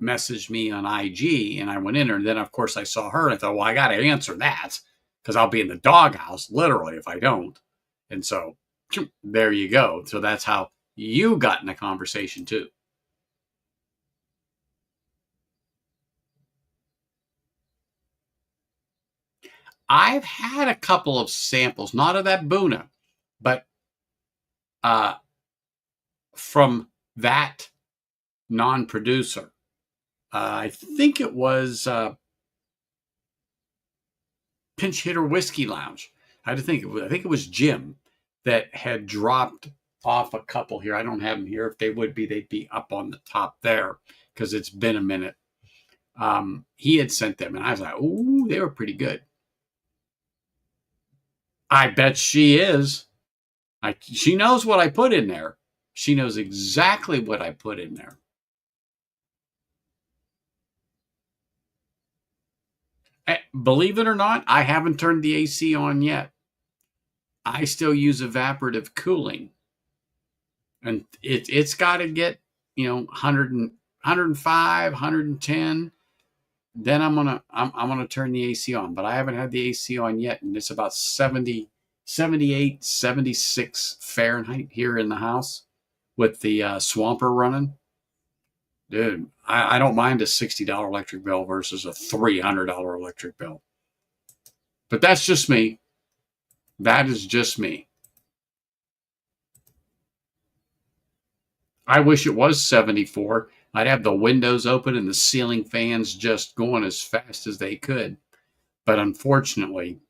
A: messaged me on IG, and I went in there, and then of course I saw her, and I thought, well, I got to answer that because I'll be in the doghouse literally if I don't. And so there you go. So that's how you got in a conversation too. I've had a couple of samples, not of that Buna, but from that non-producer. I think it was Pinch Hitter Whiskey Lounge. I think it was Jim that had dropped off a couple here. I don't have them here. If they would be, they'd be up on the top there because it's been a minute. He had sent them, and I was like, ooh, they were pretty good. I bet she is. She knows what I put in there. She knows exactly what I put in there. Believe it or not, I haven't turned the AC on yet. I still use evaporative cooling. And it's got to get, 100 and, 105, 110. Then I'm gonna turn the AC on. But I haven't had the AC on yet, and it's about 70, 78, 76 Fahrenheit here in the house with the swamper running. Dude, I don't mind a $60 electric bill versus a $300 electric bill. But that's just me. That is just me. I wish it was 74. I'd have the windows open and the ceiling fans just going as fast as they could. But unfortunately,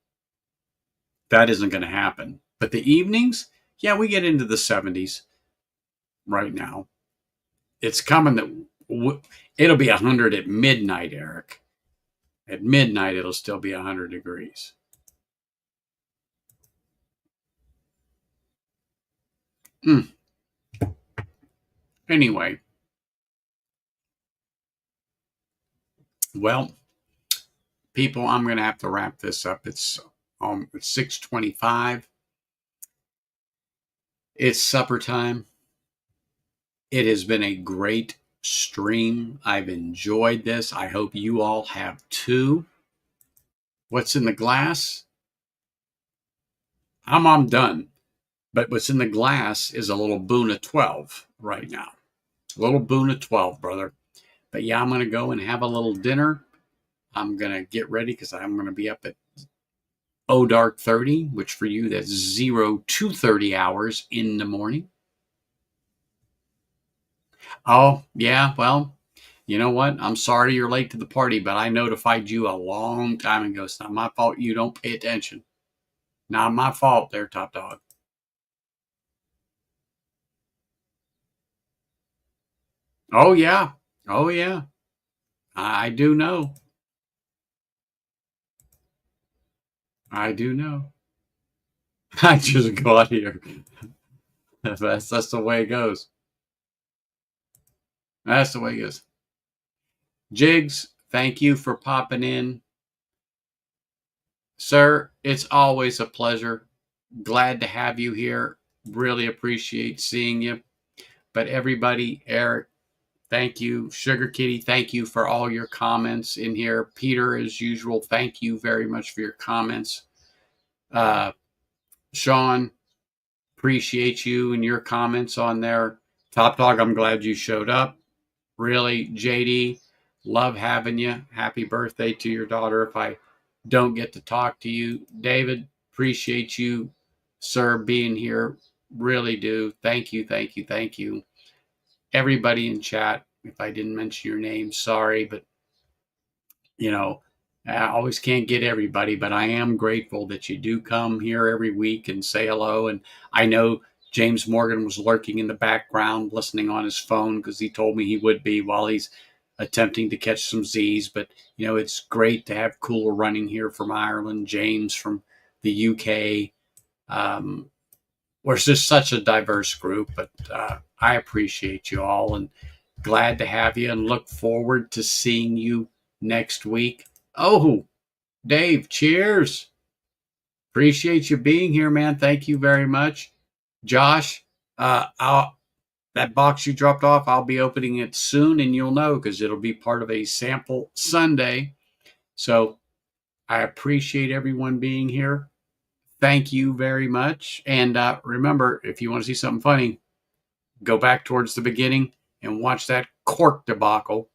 A: that isn't going to happen. But the evenings, yeah, we get into the 70s right now. It's coming that it'll be 100 at midnight, Eric. At midnight, it'll still be 100 degrees. Anyway, well, people, I'm going to have to wrap this up. It's 6:25. It's supper time. It has been a great stream. I've enjoyed this. I hope you all have too. What's in the glass? I'm done. But what's in the glass is a little Buna 12 right now. A little Buna 12, brother. But yeah, I'm going to go and have a little dinner. I'm going to get ready because I'm going to be up at dark 30, which for you, that's 0 to 30 hours in the morning. Oh, yeah, well, you know what? I'm sorry you're late to the party, but I notified you a long time ago. It's not my fault you don't pay attention. Not my fault there, Top Dog. Oh, yeah. Oh, yeah. I do know. I do know. I just got here. That's the way it goes. That's the way it goes. Jigs, thank you for popping in. Sir, it's always a pleasure. Glad to have you here. Really appreciate seeing you. But everybody, Eric, thank you. Sugar Kitty, thank you for all your comments in here. Peter, as usual, thank you very much for your comments. Sean, appreciate you and your comments on there. Top Dog, I'm glad you showed up. Really, JD, love having you. Happy birthday to your daughter if I don't get to talk to you. David, appreciate you, sir, being here. Really do. Thank you, thank you, thank you. Everybody in chat, if I didn't mention your name, sorry, but you know, I always can't get everybody, but I am grateful that you do come here every week and say hello. And I know James Morgan was lurking in the background, listening on his phone because he told me he would be while he's attempting to catch some Z's. But, you know, it's great to have Cooler running here from Ireland, James from the UK. We're just such a diverse group, but I appreciate you all and glad to have you and look forward to seeing you next week. Oh, Dave, cheers. Appreciate you being here, man. Thank you very much. Josh, that box you dropped off, I'll be opening it soon and you'll know because it'll be part of a sample Sunday. So I appreciate everyone being here. Thank you very much. And remember, if you want to see something funny, go back towards the beginning and watch that cork debacle.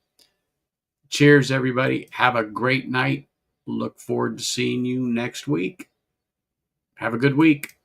A: Cheers, everybody. Have a great night. Look forward to seeing you next week. Have a good week.